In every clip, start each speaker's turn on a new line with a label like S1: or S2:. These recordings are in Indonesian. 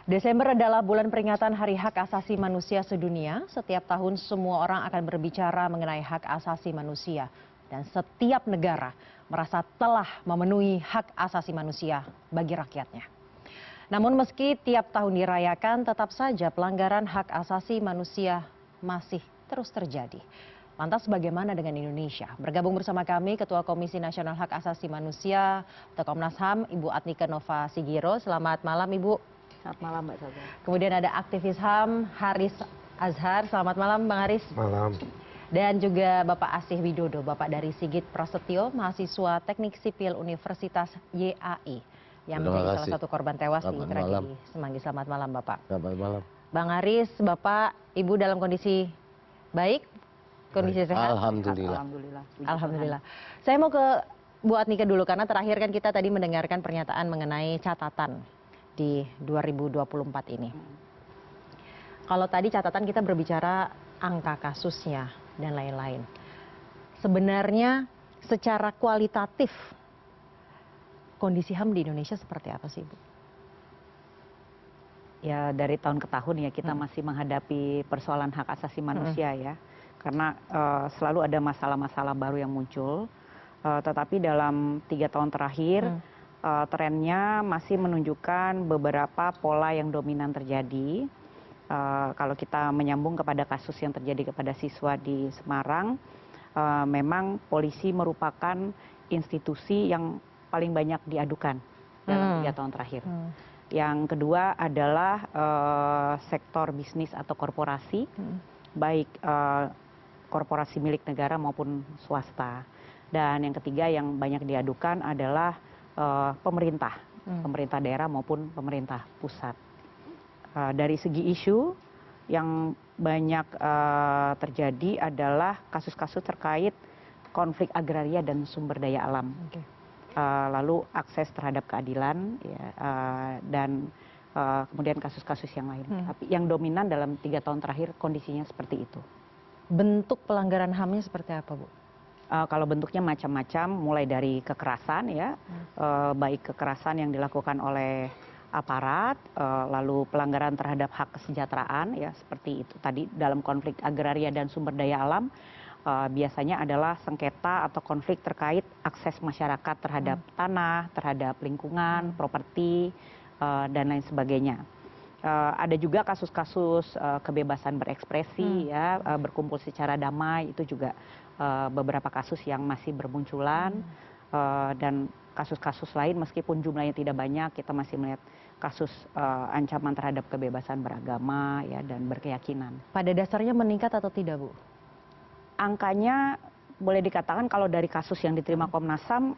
S1: Desember adalah bulan peringatan Hari Hak Asasi Manusia Sedunia. Setiap tahun semua orang akan berbicara mengenai hak asasi manusia. Dan setiap negara merasa telah memenuhi hak asasi manusia bagi rakyatnya. Namun meski tiap tahun dirayakan, tetap saja pelanggaran hak asasi manusia masih terus terjadi. Lantas bagaimana dengan Indonesia? Bergabung bersama kami Ketua Komisi Nasional Hak Asasi Manusia atau Komnas HAM, Ibu Atnika Nova Sigiro. Selamat malam Ibu.
S2: Selamat malam Mbak Saga.
S1: Kemudian ada aktivis HAM Haris Azhar. Selamat malam Bang Haris.
S3: Malam.
S1: Dan juga Bapak Asih Widodo, Bapak dari Sigit Prasetyo, mahasiswa Teknik Sipil Universitas YAI yang menjadi salah satu korban tewas di tragedi Semanggi. Selamat malam Bapak.
S3: Selamat malam.
S1: Bang Haris, Bapak, Ibu dalam kondisi baik? Kondisi sehat?
S3: Alhamdulillah.
S1: Alhamdulillah. Saya mau ke Bu Atnika dulu karena terakhir kan kita tadi mendengarkan pernyataan mengenai catatan di 2024 ini. Kalau tadi catatan kita berbicara angka kasusnya dan lain-lain. Sebenarnya secara kualitatif kondisi HAM di Indonesia seperti apa sih, Bu?
S2: Ya dari tahun ke tahun ya kita masih menghadapi persoalan hak asasi manusia ya. Karena selalu ada masalah-masalah baru yang muncul. Tetapi dalam 3 tahun terakhir trennya masih menunjukkan beberapa pola yang dominan terjadi. Kalau kita menyambung kepada kasus yang terjadi kepada siswa di Semarang, memang polisi merupakan institusi yang paling banyak diadukan dalam 3 tahun terakhir. Yang kedua adalah sektor bisnis atau korporasi, baik korporasi milik negara maupun swasta. Dan yang ketiga yang banyak diadukan adalah pemerintah daerah maupun pemerintah pusat. Dari segi isu yang banyak terjadi adalah kasus-kasus terkait konflik agraria dan sumber daya alam. Lalu akses terhadap keadilan ya, dan kemudian kasus-kasus yang lain. Tapi yang dominan dalam 3 tahun terakhir kondisinya seperti itu.
S1: Bentuk pelanggaran HAM-nya seperti apa, Bu?
S2: Kalau bentuknya macam-macam, mulai dari kekerasan ya, baik kekerasan yang dilakukan oleh aparat, lalu pelanggaran terhadap hak kesejahteraan ya seperti itu tadi dalam konflik agraria dan sumber daya alam. Biasanya adalah sengketa atau konflik terkait akses masyarakat terhadap tanah, terhadap lingkungan, properti, dan lain sebagainya. Ada juga kasus-kasus kebebasan berekspresi, ya, berkumpul secara damai, itu juga beberapa kasus yang masih bermunculan, dan kasus-kasus lain meskipun jumlahnya tidak banyak, kita masih melihat kasus ancaman terhadap kebebasan beragama ya, dan berkeyakinan.
S1: Pada dasarnya meningkat atau tidak, Bu?
S2: Angkanya boleh dikatakan kalau dari kasus yang diterima Komnas HAM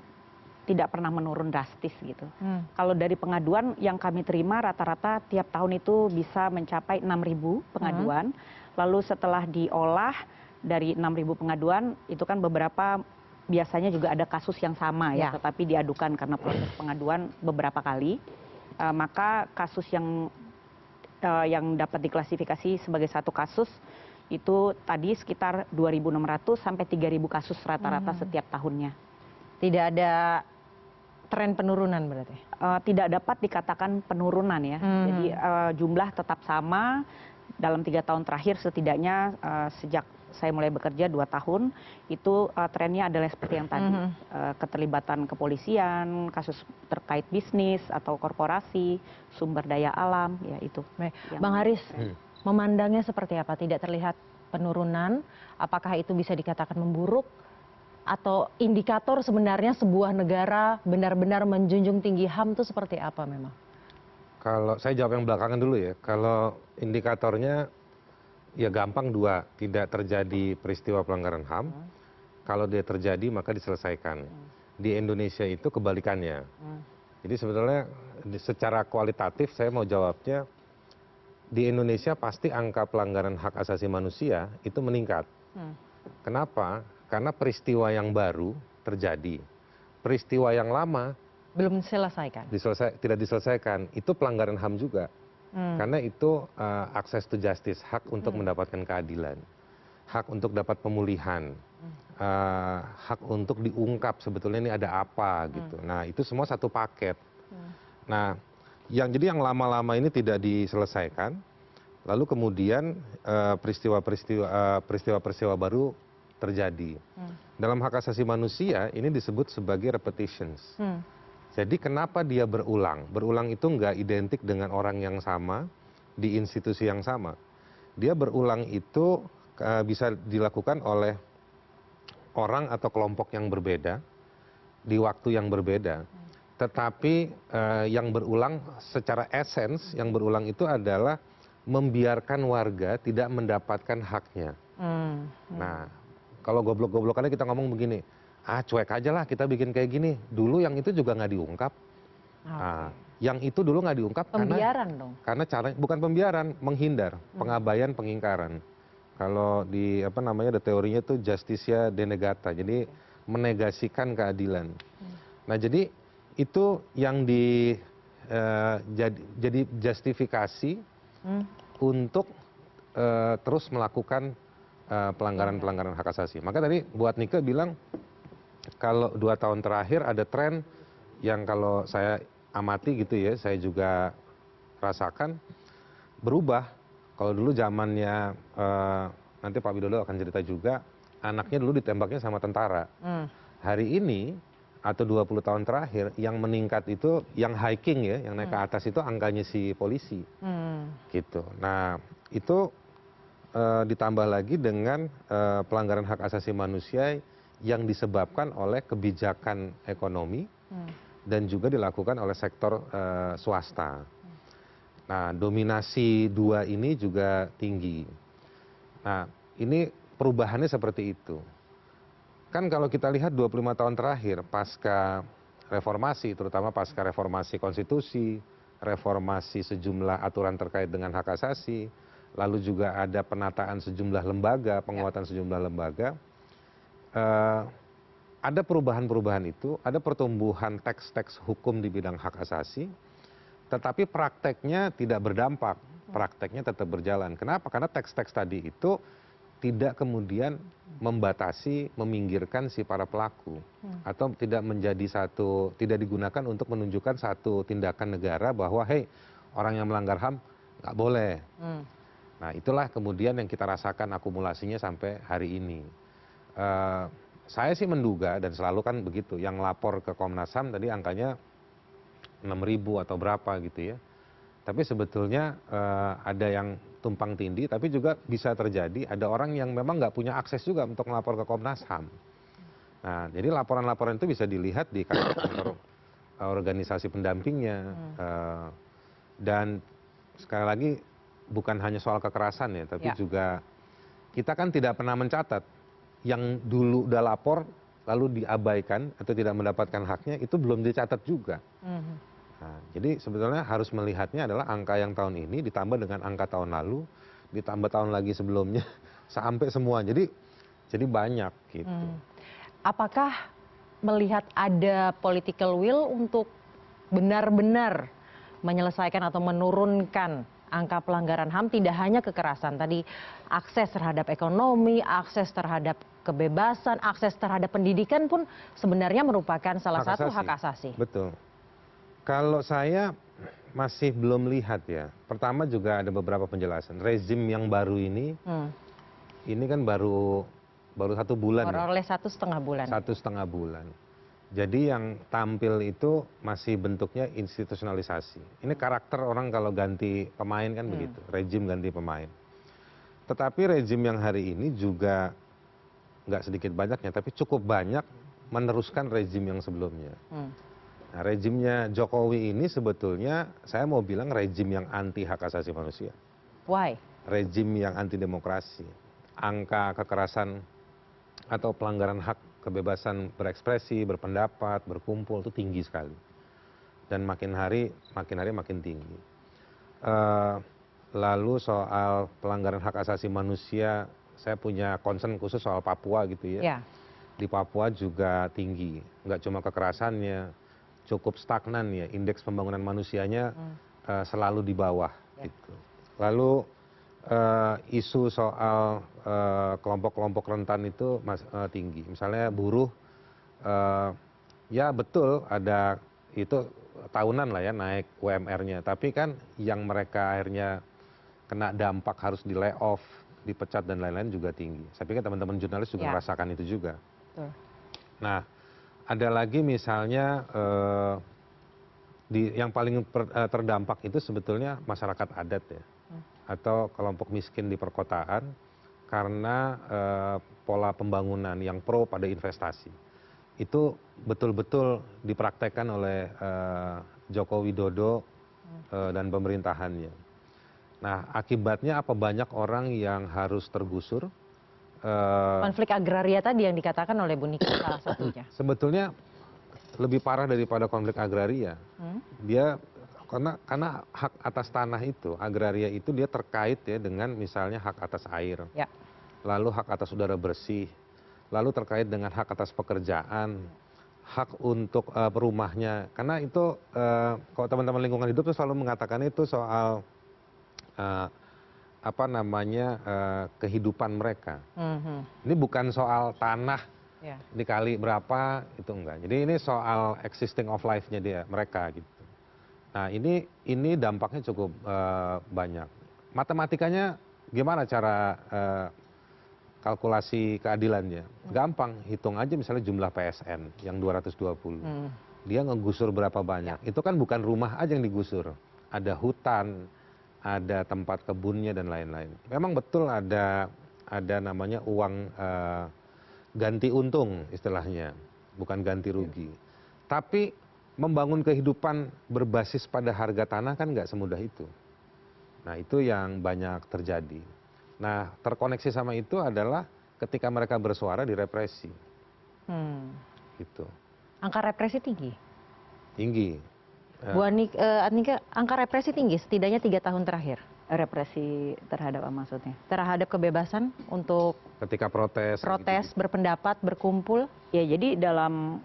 S2: tidak pernah menurun drastis gitu. Kalau dari pengaduan yang kami terima rata-rata tiap tahun itu bisa mencapai 6.000 pengaduan. Lalu setelah diolah dari 6.000 pengaduan itu kan beberapa biasanya juga ada kasus yang sama ya, tetapi diadukan karena proses pengaduan beberapa kali. Maka kasus yang dapat diklasifikasi sebagai satu kasus itu tadi sekitar 2.600 sampai 3.000 kasus rata-rata setiap tahunnya.
S1: Tidak ada tren penurunan berarti?
S2: Tidak dapat dikatakan penurunan ya. Jadi jumlah tetap sama dalam 3 tahun terakhir setidaknya sejak saya mulai bekerja 2 tahun itu trennya adalah seperti yang tadi, keterlibatan kepolisian, kasus terkait bisnis atau korporasi, sumber daya alam ya itu.
S1: Bang Haris, memandangnya seperti apa? Tidak terlihat penurunan, apakah itu bisa dikatakan memburuk? Atau indikator sebenarnya sebuah negara benar-benar menjunjung tinggi HAM itu seperti apa memang?
S3: Kalau saya jawab yang belakangan dulu ya, kalau indikatornya ya gampang 2, tidak terjadi peristiwa pelanggaran HAM. Kalau dia terjadi maka diselesaikan. Di Indonesia itu kebalikannya. Jadi sebetulnya secara kualitatif saya mau jawabnya, di Indonesia pasti angka pelanggaran hak asasi manusia itu meningkat. Kenapa? Karena peristiwa yang baru terjadi. Peristiwa yang lama
S1: belum diselesaikan.
S3: Tidak diselesaikan. Itu pelanggaran HAM juga. Karena itu akses to justice, hak untuk mendapatkan keadilan, hak untuk dapat pemulihan, hak untuk diungkap sebetulnya ini ada apa gitu. Nah itu semua satu paket. Nah Jadi yang lama-lama ini tidak diselesaikan, lalu kemudian peristiwa-peristiwa baru terjadi. Dalam hak asasi manusia ini disebut sebagai repetitions. Jadi kenapa dia berulang? Berulang itu nggak identik dengan orang yang sama di institusi yang sama. Dia berulang itu bisa dilakukan oleh orang atau kelompok yang berbeda di waktu yang berbeda. Tetapi yang berulang secara esens, yang berulang itu adalah membiarkan warga tidak mendapatkan haknya. Nah, kalau goblok-goblokannya kita ngomong begini, cuek aja lah kita bikin kayak gini. Dulu yang itu juga nggak diungkap. Yang itu dulu nggak diungkap
S1: Pembiaran dong.
S3: karena cara bukan pembiaran, menghindar, pengabaian, pengingkaran. Kalau di apa namanya ada teorinya itu justitia denegata, jadi menegasikan keadilan. Nah, jadi itu yang jadi justifikasi untuk terus melakukan pelanggaran-pelanggaran hak asasi. Maka tadi buat Nike bilang kalau 2 tahun terakhir ada tren yang kalau saya amati gitu ya, saya juga rasakan berubah. Kalau dulu zamannya nanti Pak Widodo akan cerita juga, anaknya dulu ditembaknya sama tentara. Hari ini atau 20 tahun terakhir yang meningkat itu yang hiking ya, yang naik ke atas itu angkanya si polisi. Gitu. Nah, itu ditambah lagi dengan pelanggaran hak asasi manusia yang disebabkan oleh kebijakan ekonomi dan juga dilakukan oleh sektor swasta. Nah, dominasi dua ini juga tinggi. Nah, ini perubahannya seperti itu. Kan kalau kita lihat 25 tahun terakhir pasca reformasi, terutama pasca reformasi konstitusi, reformasi sejumlah aturan terkait dengan hak asasi, lalu juga ada penataan sejumlah lembaga, penguatan sejumlah lembaga, ada perubahan-perubahan itu, ada pertumbuhan teks-teks hukum di bidang hak asasi, tetapi prakteknya tidak berdampak, prakteknya tetap berjalan. Kenapa? Karena teks-teks tadi itu tidak kemudian membatasi, meminggirkan si para pelaku, atau tidak tidak digunakan untuk menunjukkan satu tindakan negara bahwa, hey, orang yang melanggar HAM nggak boleh. Nah, itulah kemudian yang kita rasakan akumulasinya sampai hari ini. Saya sih menduga, dan selalu kan begitu, yang lapor ke Komnas HAM tadi angkanya 6.000 atau berapa gitu ya. Tapi sebetulnya ada yang tumpang tindih, tapi juga bisa terjadi ada orang yang memang nggak punya akses juga untuk melapor ke Komnas HAM. Nah, jadi laporan-laporan itu bisa dilihat di kantor organisasi pendampingnya. Dan sekali lagi, bukan hanya soal kekerasan ya, tapi juga kita kan tidak pernah mencatat yang dulu udah lapor lalu diabaikan atau tidak mendapatkan haknya, itu belum dicatat juga. Nah, jadi sebetulnya harus melihatnya adalah angka yang tahun ini ditambah dengan angka tahun lalu, ditambah tahun lagi sebelumnya, sampai semua. Jadi banyak gitu.
S1: Apakah melihat ada political will untuk benar-benar menyelesaikan atau menurunkan angka pelanggaran HAM, tidak hanya kekerasan, tadi akses terhadap ekonomi, akses terhadap kebebasan, akses terhadap pendidikan pun sebenarnya merupakan salah satu hak asasi.
S3: Betul. Kalau saya masih belum lihat ya. Pertama juga ada beberapa penjelasan. Rezim yang baru ini kan baru 1 bulan.
S1: Oleh 1,5 bulan.
S3: 1,5 bulan. Jadi yang tampil itu masih bentuknya institusionalisasi. Ini karakter orang kalau ganti pemain kan begitu. Rezim ganti pemain. Tetapi rezim yang hari ini juga nggak sedikit banyaknya, tapi cukup banyak meneruskan rezim yang sebelumnya. Nah, rezimnya Jokowi ini sebetulnya saya mau bilang rezim yang anti hak asasi manusia.
S1: Why?
S3: Rezim yang anti demokrasi. Angka kekerasan atau pelanggaran hak kebebasan berekspresi, berpendapat, berkumpul itu tinggi sekali. Dan makin hari makin tinggi. Lalu soal pelanggaran hak asasi manusia, saya punya concern khusus soal Papua gitu ya. Di Papua juga tinggi. Nggak cuma kekerasannya, cukup stagnan ya, indeks pembangunan manusianya selalu di bawah gitu. Lalu isu soal kelompok-kelompok rentan itu tinggi. Misalnya buruh, ya betul ada itu tahunan lah ya naik UMR-nya. Tapi kan yang mereka akhirnya kena dampak harus di layoff, dipecat dan lain-lain juga tinggi. Saya pikir teman-teman jurnalis juga merasakan itu juga.
S1: Betul.
S3: Nah, ada lagi misalnya yang paling terdampak itu sebetulnya masyarakat adat ya, atau kelompok miskin di perkotaan karena pola pembangunan yang pro pada investasi. Itu betul-betul dipraktekkan oleh Joko Widodo dan pemerintahannya. Nah, akibatnya apa, banyak orang yang harus tergusur.
S1: Konflik agraria tadi yang dikatakan oleh Bu Nike salah satunya.
S3: Sebetulnya lebih parah daripada konflik agraria. Dia karena hak atas tanah itu, agraria itu dia terkait ya dengan misalnya hak atas air, lalu hak atas udara bersih, lalu terkait dengan hak atas pekerjaan, hak untuk rumahnya. Karena itu kalau teman-teman lingkungan hidup tuh selalu mengatakan itu soal apa namanya kehidupan mereka. Ini bukan soal tanah dikali berapa, itu enggak. Jadi ini soal existing of life-nya dia, mereka gitu. Nah ini dampaknya cukup banyak. Matematikanya gimana cara kalkulasi keadilannya? Gampang, hitung aja misalnya jumlah PSN yang 220. Dia ngegusur berapa banyak. Itu kan bukan rumah aja yang digusur. Ada hutan, ada tempat kebunnya dan lain-lain. Memang betul ada namanya uang ganti untung istilahnya, bukan ganti rugi. Tapi membangun kehidupan berbasis pada harga tanah kan nggak semudah itu. Nah itu yang banyak terjadi. Nah terkoneksi sama itu adalah ketika mereka bersuara direpresi. Gitu.
S1: Angka represi tinggi?
S3: Tinggi.
S1: Bu Anika, angka represi tinggi setidaknya 3 tahun terakhir.
S2: Represi terhadap apa maksudnya?
S1: Terhadap kebebasan untuk
S3: ketika protes
S1: gitu. Berpendapat, berkumpul.
S2: Ya, jadi dalam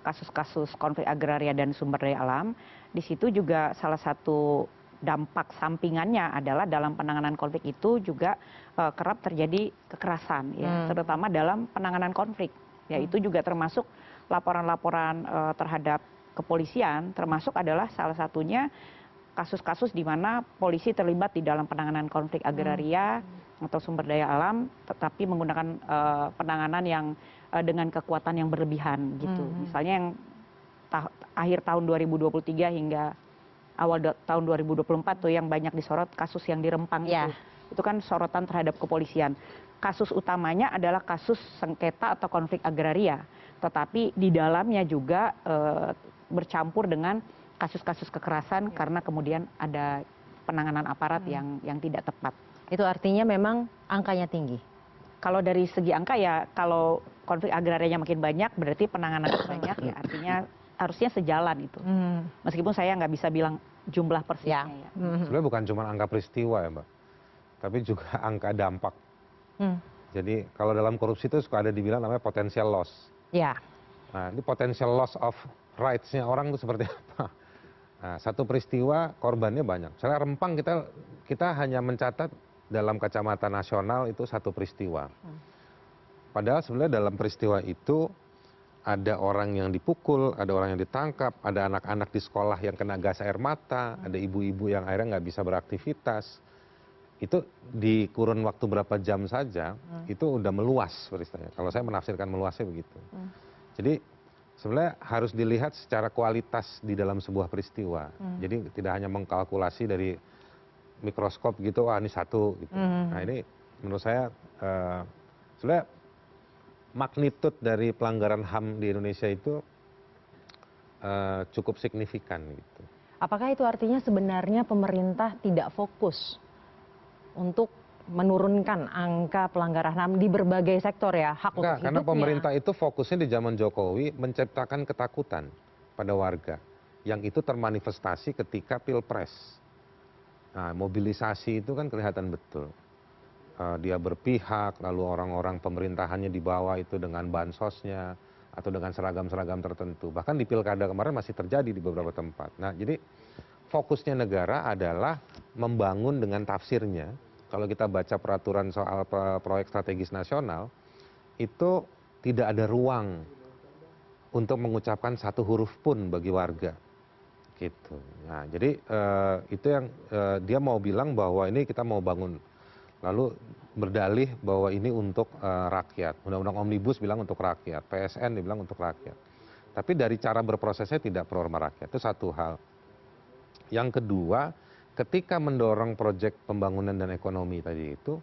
S2: kasus-kasus konflik agraria dan sumber daya alam, di situ juga salah satu dampak sampingannya adalah dalam penanganan konflik itu juga kerap terjadi kekerasan, ya, terutama dalam penanganan konflik. Ya, itu juga termasuk laporan-laporan terhadap kepolisian, termasuk adalah salah satunya kasus-kasus di mana polisi terlibat di dalam penanganan konflik agraria atau sumber daya alam, tetapi menggunakan penanganan yang dengan kekuatan yang berlebihan gitu. Misalnya yang akhir tahun 2023 hingga awal tahun 2024 tuh yang banyak disorot kasus yang di Rempang itu kan sorotan terhadap kepolisian. Kasus utamanya adalah kasus sengketa atau konflik agraria, tetapi di dalamnya juga bercampur dengan kasus-kasus kekerasan karena kemudian ada penanganan aparat yang tidak tepat.
S1: Itu artinya memang angkanya tinggi.
S2: Kalau dari segi angka ya, kalau konflik agrarianya makin banyak berarti penanganan banyak ya, artinya harusnya sejalan itu. Meskipun saya nggak bisa bilang jumlah persisnya ya.
S3: Sebenarnya bukan cuma angka peristiwa ya Mbak, tapi juga angka dampak. Jadi kalau dalam korupsi itu suka ada dibilang namanya potential loss. Nah ini potential loss of rights-nya orang itu seperti apa? Nah, satu peristiwa korbannya banyak. Misalnya Rempang kita hanya mencatat dalam kacamata nasional itu satu peristiwa. Padahal sebenarnya dalam peristiwa itu ada orang yang dipukul, ada orang yang ditangkap, ada anak-anak di sekolah yang kena gas air mata, ada ibu-ibu yang akhirnya nggak bisa beraktivitas. Itu di kurun waktu berapa jam saja, itu udah meluas peristiwanya. Kalau saya menafsirkan meluasnya begitu. Jadi sebenarnya harus dilihat secara kualitas di dalam sebuah peristiwa. Jadi tidak hanya mengkalkulasi dari mikroskop gitu, wah ini satu gitu. Nah ini menurut saya sebenarnya magnitud dari pelanggaran HAM di Indonesia itu cukup signifikan gitu.
S1: Apakah itu artinya sebenarnya pemerintah tidak fokus untuk menurunkan angka pelanggaran HAM di berbagai sektor ya, hak untuk hidupnya?
S3: Karena pemerintah itu fokusnya di zaman Jokowi menciptakan ketakutan pada warga, yang itu termanifestasi ketika Pilpres. Nah, mobilisasi itu kan kelihatan betul. Dia berpihak, lalu orang-orang pemerintahannya dibawa itu dengan bansosnya atau dengan seragam-seragam tertentu. Bahkan di pilkada kemarin masih terjadi di beberapa tempat. Nah, jadi fokusnya negara adalah membangun dengan tafsirnya. Kalau kita baca peraturan soal proyek strategis nasional, itu tidak ada ruang untuk mengucapkan satu huruf pun bagi warga. gitu. Nah, jadi itu yang dia mau bilang bahwa ini kita mau bangun, lalu berdalih bahwa ini untuk rakyat. Undang-undang Omnibus bilang untuk rakyat, PSN dibilang untuk rakyat. Tapi dari cara berprosesnya tidak pro sama rakyat, itu satu hal. Yang kedua, ketika mendorong proyek pembangunan dan ekonomi tadi itu,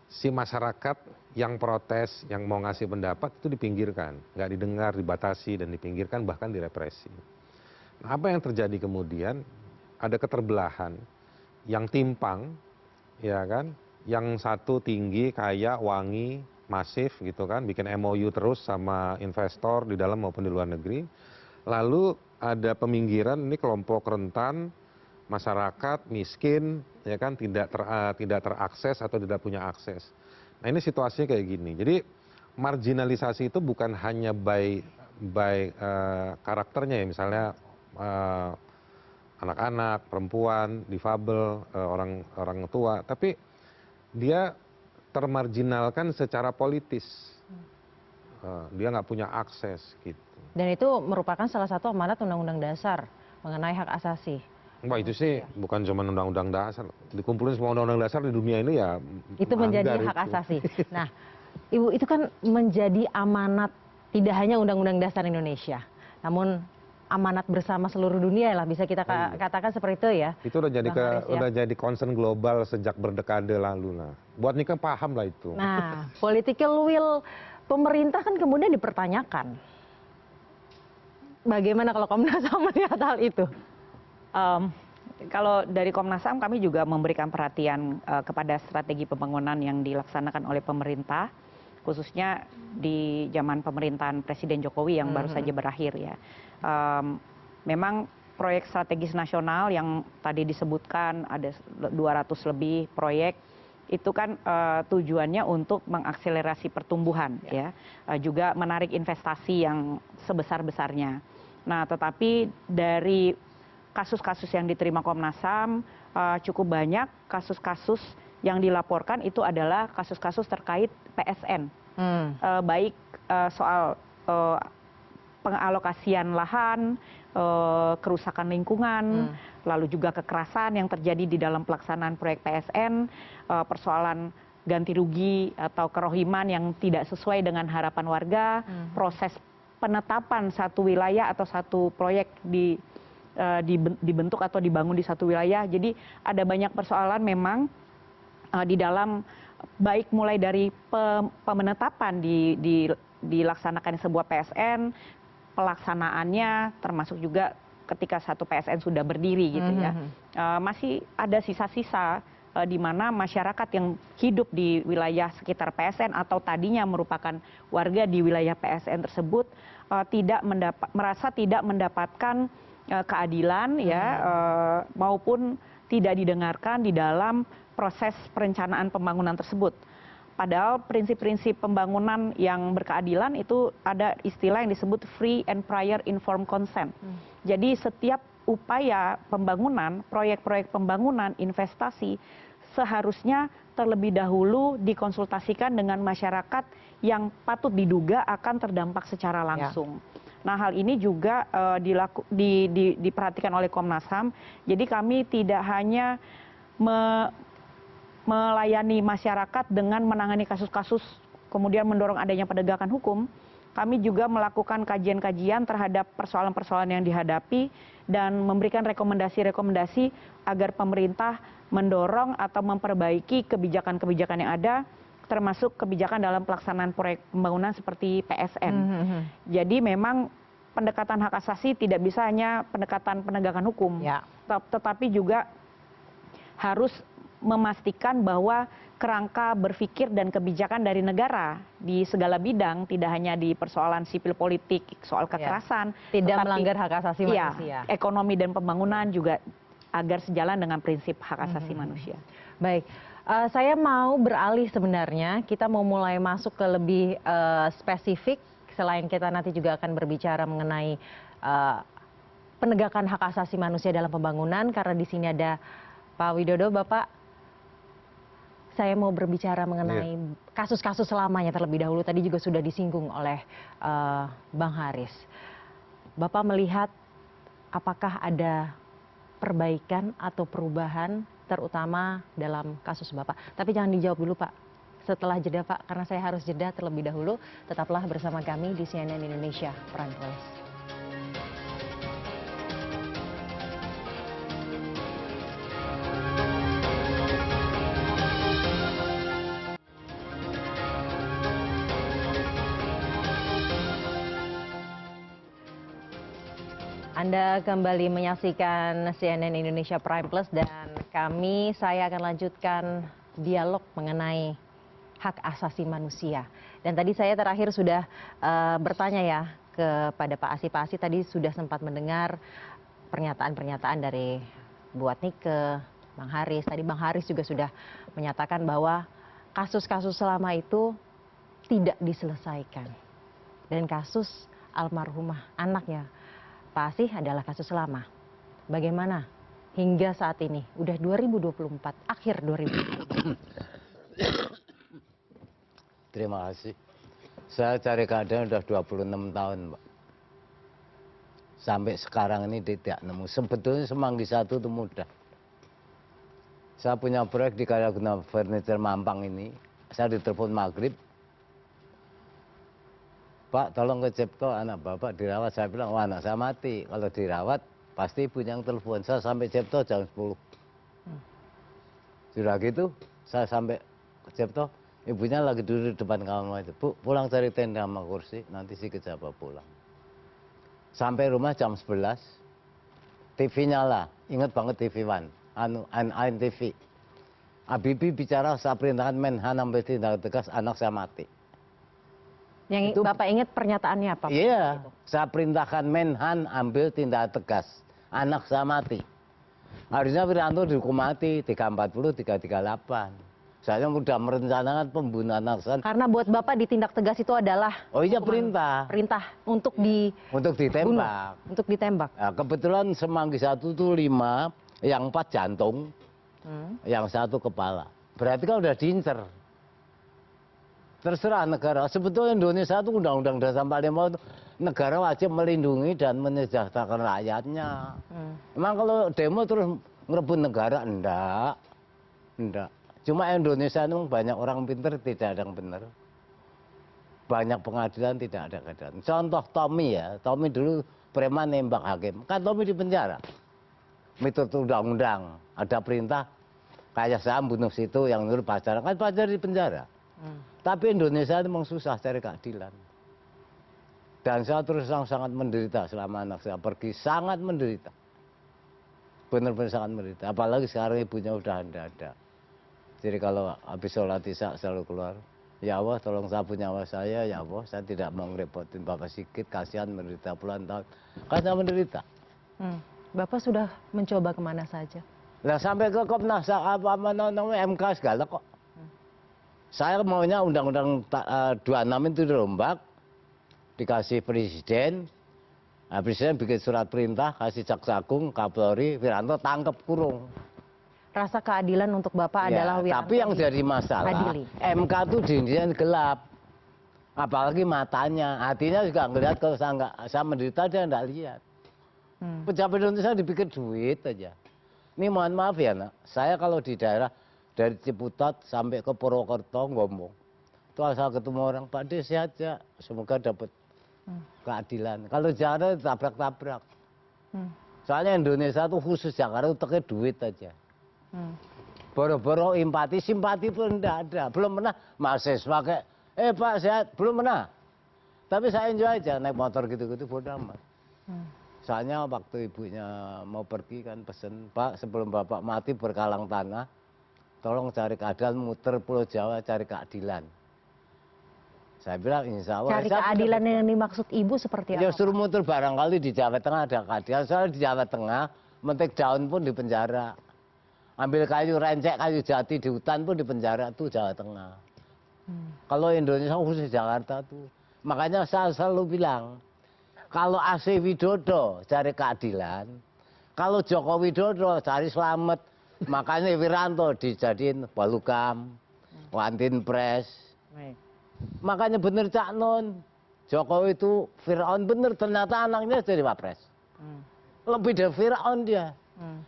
S3: si masyarakat yang protes, yang mau ngasih pendapat itu dipinggirkan, nggak didengar, dibatasi dan dipinggirkan, bahkan direpresi. Nah, apa yang terjadi kemudian? Ada keterbelahan yang timpang, ya kan? Yang satu tinggi, kaya, wangi, masif gitu kan, bikin MOU terus sama investor di dalam maupun di luar negeri. Lalu ada peminggiran, ini kelompok rentan, masyarakat miskin, ya kan, tidak terakses atau tidak punya akses. Nah, ini situasinya kayak gini. Jadi marginalisasi itu bukan hanya by karakternya ya, misalnya anak-anak, perempuan, difabel, orang tua, tapi dia termarginalkan secara politis. Dia nggak punya akses gitu.
S1: Dan itu merupakan salah satu amanat Undang-Undang Dasar mengenai hak asasi.
S3: Wah, itu sih bukan cuma Undang-Undang Dasar. Dikumpulin semua Undang-Undang Dasar di dunia ini ya.
S1: Itu menjadi hak asasi. Nah, Ibu, itu kan menjadi amanat tidak hanya Undang-Undang Dasar Indonesia, namun amanat bersama seluruh dunia lah, bisa kita katakan seperti itu ya.
S3: Itu udah jadi
S1: Bang Haris, ya.
S3: udah jadi concern global sejak berdekade lalu lah. Buat nikah paham lah itu.
S1: Nah, political will pemerintah kan kemudian dipertanyakan. Bagaimana kalau Komnas HAM melihat hal itu?
S2: Kalau dari Komnas HAM kami juga memberikan perhatian kepada strategi pembangunan yang dilaksanakan oleh pemerintah, khususnya di zaman pemerintahan Presiden Jokowi yang baru saja berakhir ya. Memang proyek strategis nasional yang tadi disebutkan ada 200 lebih proyek, itu kan tujuannya untuk mengakselerasi pertumbuhan ya, juga menarik investasi yang sebesar-besarnya. Nah, tetapi dari kasus-kasus yang diterima Komnas HAM cukup banyak kasus-kasus yang dilaporkan itu adalah kasus-kasus terkait PSN, baik soal pengalokasian lahan, kerusakan lingkungan, lalu juga kekerasan yang terjadi di dalam pelaksanaan proyek PSN, persoalan ganti rugi atau kerohiman yang tidak sesuai dengan harapan warga, proses penetapan satu wilayah atau satu proyek dibentuk atau dibangun di satu wilayah. Jadi ada banyak persoalan memang di dalam, baik mulai dari pemenetapan dilaksanakan sebuah PSN, pelaksanaannya, termasuk juga ketika satu PSN sudah berdiri gitu ya. Masih ada sisa-sisa di mana masyarakat yang hidup di wilayah sekitar PSN atau tadinya merupakan warga di wilayah PSN tersebut merasa tidak mendapatkan keadilan ya, maupun tidak didengarkan di dalam proses perencanaan pembangunan tersebut. Padahal prinsip-prinsip pembangunan yang berkeadilan itu ada istilah yang disebut free and prior informed consent. Jadi setiap upaya pembangunan, proyek-proyek pembangunan, investasi seharusnya terlebih dahulu dikonsultasikan dengan masyarakat yang patut diduga akan terdampak secara langsung. Nah, hal ini juga diperhatikan oleh Komnas HAM. Jadi kami tidak hanya melayani masyarakat dengan menangani kasus-kasus kemudian mendorong adanya penegakan hukum, kami juga melakukan kajian-kajian terhadap persoalan-persoalan yang dihadapi dan memberikan rekomendasi-rekomendasi agar pemerintah mendorong atau memperbaiki kebijakan-kebijakan yang ada, termasuk kebijakan dalam pelaksanaan proyek pembangunan seperti PSN. Jadi memang pendekatan hak asasi tidak bisa hanya pendekatan penegakan hukum, tetapi juga harus memastikan bahwa kerangka berpikir dan kebijakan dari negara di segala bidang, tidak hanya di persoalan sipil politik, soal kekerasan,
S1: tidak
S2: tetapi,
S1: melanggar hak asasi manusia.
S2: Ekonomi dan pembangunan juga agar sejalan dengan prinsip hak asasi manusia.
S1: Baik, saya mau beralih sebenarnya, kita mau mulai masuk ke lebih spesifik, selain kita nanti juga akan berbicara mengenai penegakan hak asasi manusia dalam pembangunan, karena di sini ada Pak Widodo, Bapak. Saya mau berbicara mengenai kasus-kasus lamanya terlebih dahulu. Tadi juga sudah disinggung oleh Bang Haris. Bapak melihat apakah ada perbaikan atau perubahan terutama dalam kasus Bapak? Tapi jangan dijawab dulu Pak, setelah jeda Pak, karena saya harus jeda terlebih dahulu. Tetaplah bersama kami di CNN Indonesia Prime News. Anda kembali menyaksikan CNN Indonesia Prime Plus dan saya akan lanjutkan dialog mengenai hak asasi manusia. Dan tadi saya terakhir sudah bertanya ya kepada Pak Asih. Pak Asih tadi sudah sempat mendengar pernyataan-pernyataan dari Bu Adnike, Bang Haris. Tadi Bang Haris juga sudah menyatakan bahwa kasus-kasus selama itu tidak diselesaikan. Dan kasus almarhumah anaknya Pak Asih adalah kasus lama. Bagaimana hingga saat ini? Udah 2024, akhir 2024.
S4: Terima kasih. Saya cari keadilan udah 26 tahun, Pak. Sampai sekarang ini tidak nemu. Sebetulnya Semanggi 1 itu mudah. Saya punya proyek di Karyaguna Furniture Mampang ini. Saya ditelepon maghrib. Pak, tolong ke Cipto, anak Bapak dirawat. Saya bilang, wah anak saya mati. Kalau dirawat, pasti ibunya yang telepon. Saya sampai Cipto jam 10. Sudah gitu, saya sampai ke Cipto, ibunya lagi duduk di depan kamar itu. Bu, pulang cari tenda sama kursi, nanti si Kejaba pulang. Sampai rumah jam 11, TV nyala. Ingat banget TV One, ANTV. Habibie bicara, saya perintahkan Menhan ambil tindak tegas, anak saya mati.
S1: Yang itu, Bapak ingat pernyataannya apa?
S4: Iya, saya perintahkan Menhan ambil tindak tegas, anak saya mati. Harusnya Wiranto dihukum mati, 340, 338. Saya sudah merencanakan pembunuhan anak saya.
S1: Karena buat Bapak ditindak tegas itu adalah...
S4: Oh iya, perintah.
S1: Perintah untuk
S4: ditembak.
S1: Untuk ditembak.
S4: Nah, kebetulan Semanggi 1 itu 5, yang 4 jantung, yang 1 kepala. Berarti kan udah diincer. Terserah negara. Sebetulnya Indonesia itu Undang-Undang Dasar 45 itu negara wajib melindungi dan menyejahterakan rakyatnya. Emang kalau demo terus ngerebut negara, enggak. Cuma Indonesia itu banyak orang pinter, tidak ada yang benar. Banyak pengadilan, tidak ada keadilan. Contoh Tommy ya, Tommy dulu preman nembak hakim. Kan Tommy di penjara. Miturut undang-undang, ada perintah kayak saya bunuh situ yang nyuruh pacaran, kan pacar di penjara. Tapi Indonesia itu memang susah cari keadilan. Dan saya terus terang sangat menderita selama anak saya pergi, sangat menderita. Benar-benar sangat menderita. Apalagi sekarang ibunya udah tidak ada. Jadi kalau habis sholat isya selalu keluar, ya Allah tolong sapu nyawa saya, ya Allah saya tidak mau ngerepotin Bapak Sigit, kasihan menderita puluhan tahun. Kan saya menderita.
S1: Bapak sudah mencoba kemana saja?
S4: Nah sampai ke Komnas MK segala kok. Saya maunya Undang-Undang 26 itu dirombak, dikasih presiden, nah, presiden bikin surat perintah, kasih Jaksa Agung, Kapolri, Wiranto tangkep kurung.
S1: Rasa keadilan untuk Bapak
S4: Ya,
S1: adalah Wiranto.
S4: tapi yang jadi masalah,
S1: adili.
S4: MK itu dindian gelap. Apalagi matanya, hatinya juga ngelihat kalau saya menderita dia enggak lihat. Pejabat Indonesia dipikir duit aja. Ini mohon maaf ya nak, saya kalau di daerah, dari Ciputat sampai ke Purwokerto ngomong. Itu asal ketemu orang, Pak Des sehat ya, semoga dapat keadilan. Kalau Jakarta tabrak-tabrak. Soalnya Indonesia tuh khusus Jakarta uteknya duit aja. Boro-boro empati, simpati pun enggak ada. Belum pernah mahasiswa kayak, Pak sehat, belum pernah. Tapi saya enjoy aja naik motor gitu-gitu bodo amat. Soalnya waktu ibunya mau pergi kan pesen, Pak sebelum Bapak mati berkalang tanah, tolong cari keadilan, muter Pulau Jawa cari keadilan. Saya bilang insya Allah.
S1: Cari keadilan yang dimaksud Ibu seperti apa?
S4: Ya suruh muter barangkali di Jawa Tengah ada keadilan. Soalnya di Jawa Tengah, metik daun pun di penjara. Ambil kayu rencek, kayu jati di hutan pun di penjara, itu Jawa Tengah. Kalau Indonesia khusus Jakarta tuh. Makanya saya selalu bilang, kalau AC Widodo cari keadilan, kalau Joko Widodo cari selamat, makanya Wiranto dijadiin Balukam, Wantin Pres. Makanya bener Cak Nun, Jokowi itu Fir'aun bener, ternyata anaknya jadi Wapres. Lebih dari Firaun dia.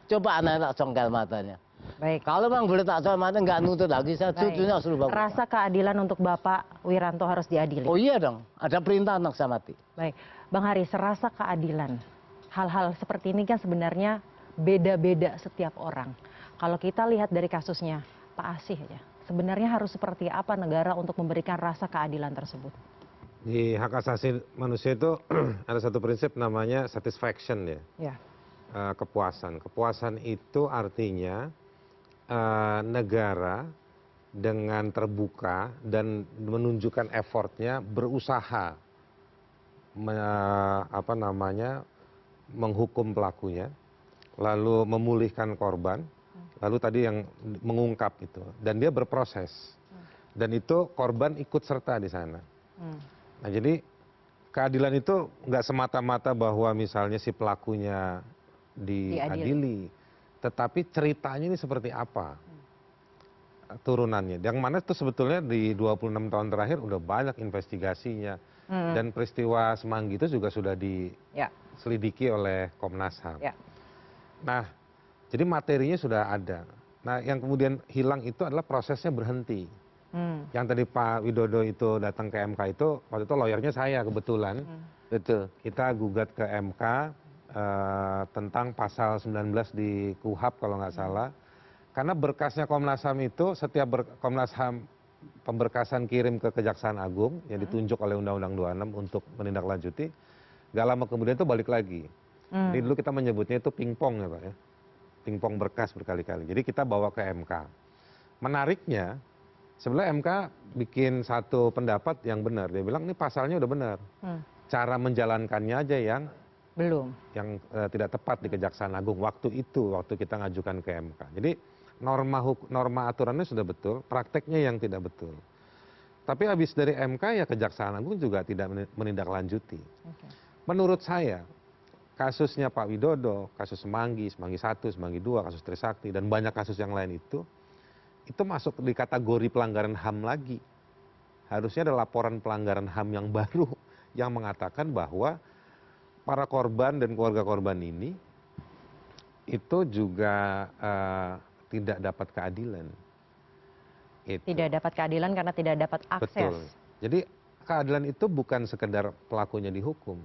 S4: Coba anak tak congkel matanya.
S1: Baik.
S4: Kalau memang boleh tak congkel mata nggak nuntut lagi, saya
S1: Baik.
S4: cucunya suruh bagus.
S1: Rasa keadilan untuk Bapak Wiranto harus diadili.
S4: Oh iya dong, ada perintah anak saya mati.
S1: Baik, Bang Haris, serasa keadilan. Hal-hal seperti ini kan sebenarnya beda-beda setiap orang. Kalau kita lihat dari kasusnya Pak Asih aja, sebenarnya harus seperti apa negara untuk memberikan rasa keadilan tersebut?
S3: Di hak asasi manusia itu ada satu prinsip namanya satisfaction ya.
S1: Ya.
S3: Kepuasan. Kepuasan itu artinya negara dengan terbuka dan menunjukkan effortnya berusaha menghukum pelakunya, lalu memulihkan korban, lalu tadi yang mengungkap itu, dan dia berproses, dan itu korban ikut serta di sana. Nah jadi keadilan itu nggak semata-mata bahwa misalnya si pelakunya diadili, tetapi ceritanya ini seperti apa turunannya. Yang mana itu sebetulnya di 26 tahun terakhir udah banyak investigasinya, dan peristiwa Semanggi itu juga sudah diselidiki oleh Komnas HAM. Nah, jadi materinya sudah ada. Nah, yang kemudian hilang itu adalah prosesnya berhenti. Yang tadi Pak Widodo itu datang ke MK itu, waktu itu lawyernya saya kebetulan. Betul. Kita gugat ke MK tentang pasal 19 di KUHAP kalau nggak salah. Karena berkasnya Komnas HAM itu setiap Komnas HAM pemberkasan kirim ke Kejaksaan Agung yang ditunjuk oleh Undang-Undang 26 untuk menindaklanjuti, nggak lama kemudian itu balik lagi. Jadi dulu kita menyebutnya itu pingpong ya Pak ya, pingpong berkas berkali-kali. Jadi kita bawa ke MK. Menariknya, sebenarnya MK bikin satu pendapat yang benar. Dia bilang ini pasalnya udah benar, cara menjalankannya aja yang
S1: Belum.
S3: yang tidak tepat di Kejaksaan Agung waktu itu, waktu kita ngajukan ke MK. Jadi norma aturannya sudah betul, prakteknya yang tidak betul. Tapi habis dari MK ya Kejaksaan Agung juga tidak menindaklanjuti. Menurut saya kasusnya Pak Widodo, kasus Semanggi, Semanggi 1, Semanggi 2, kasus Trisakti dan banyak kasus yang lain itu masuk di kategori pelanggaran HAM lagi. Harusnya ada laporan pelanggaran HAM yang baru yang mengatakan bahwa para korban dan keluarga korban ini itu juga tidak dapat keadilan.
S1: Tidak dapat keadilan karena tidak dapat akses.
S3: Betul. Jadi keadilan itu bukan sekedar pelakunya dihukum,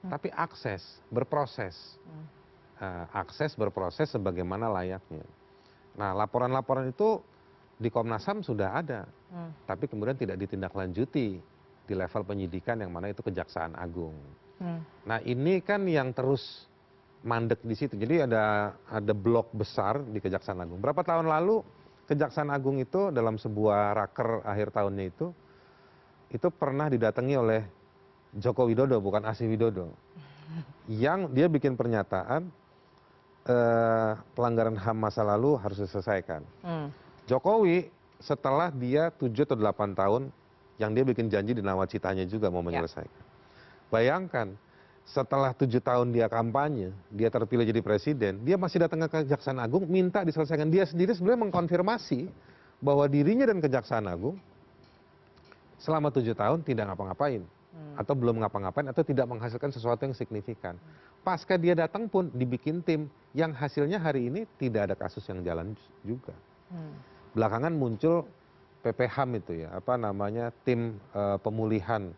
S3: tapi akses, berproses. Akses berproses sebagaimana layaknya. Nah, laporan-laporan itu di Komnas HAM sudah ada, tapi kemudian tidak ditindaklanjuti di level penyidikan yang mana itu Kejaksaan Agung. Nah, ini kan yang terus mandek di situ. Jadi ada blok besar di Kejaksaan Agung. Berapa tahun lalu Kejaksaan Agung itu dalam sebuah raker akhir tahunnya itu pernah didatangi oleh Joko Widodo, bukan Asih Widodo, yang dia bikin pernyataan pelanggaran HAM masa lalu harus diselesaikan. Jokowi setelah dia 7 atau 8 tahun yang dia bikin janji di nawacitanya juga mau menyelesaikan. Bayangkan, setelah 7 tahun dia kampanye, dia terpilih jadi presiden, dia masih datang ke Kejaksaan Agung minta diselesaikan. Dia sendiri sebenarnya mengkonfirmasi bahwa dirinya dan Kejaksaan Agung selama 7 tahun tidak ngapa-ngapain, atau belum ngapa-ngapain, atau tidak menghasilkan sesuatu yang signifikan. Pasca dia datang pun dibikin tim yang hasilnya hari ini tidak ada kasus yang jalan juga. Belakangan muncul PPHAM itu ya, tim pemulihan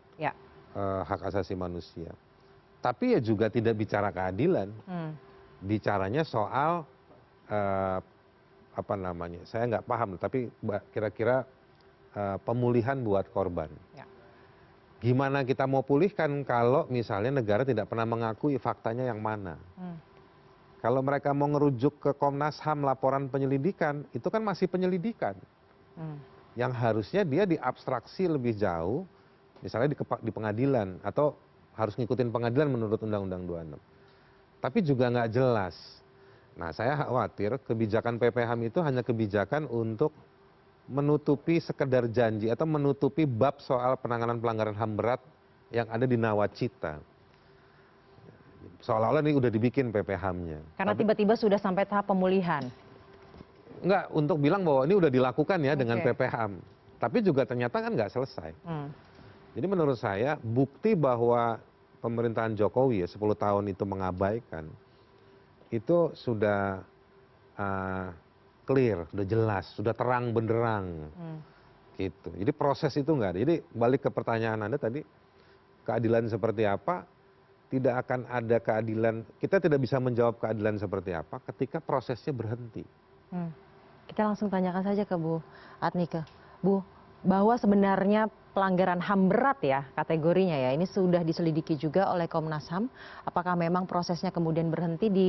S3: hak asasi manusia. Tapi ya juga tidak bicara keadilan, bicaranya soal saya nggak paham, tapi kira-kira pemulihan buat korban. Gimana kita mau pulihkan kalau misalnya negara tidak pernah mengakui faktanya yang mana? Kalau mereka mau ngerujuk ke Komnas HAM laporan penyelidikan, itu kan masih penyelidikan. Yang harusnya dia diabstraksi lebih jauh, misalnya di pengadilan, atau harus ngikutin pengadilan menurut Undang-Undang 26. Tapi juga nggak jelas. Nah, saya khawatir kebijakan PPHAM itu hanya kebijakan untuk menutupi sekedar janji atau menutupi bab soal penanganan pelanggaran HAM berat yang ada di nawacita. Seolah-olah ini udah dibikin PPHAM-nya.
S1: Karena tiba-tiba sudah sampai tahap pemulihan.
S3: Enggak, untuk bilang bahwa ini udah dilakukan ya dengan PPHAM. Tapi juga ternyata kan nggak selesai. Jadi menurut saya bukti bahwa pemerintahan Jokowi ya 10 tahun itu mengabaikan, itu sudah clear, sudah jelas, sudah terang benderang. Gitu. Jadi proses itu nggak ada. Jadi balik ke pertanyaan Anda tadi, keadilan seperti apa? Tidak akan ada keadilan, kita tidak bisa menjawab keadilan seperti apa ketika prosesnya berhenti.
S1: Kita langsung tanyakan saja ke Bu Adnike. Bu, bahwa sebenarnya pelanggaran HAM berat ya kategorinya ya, ini sudah diselidiki juga oleh Komnas HAM. Apakah memang prosesnya kemudian berhenti di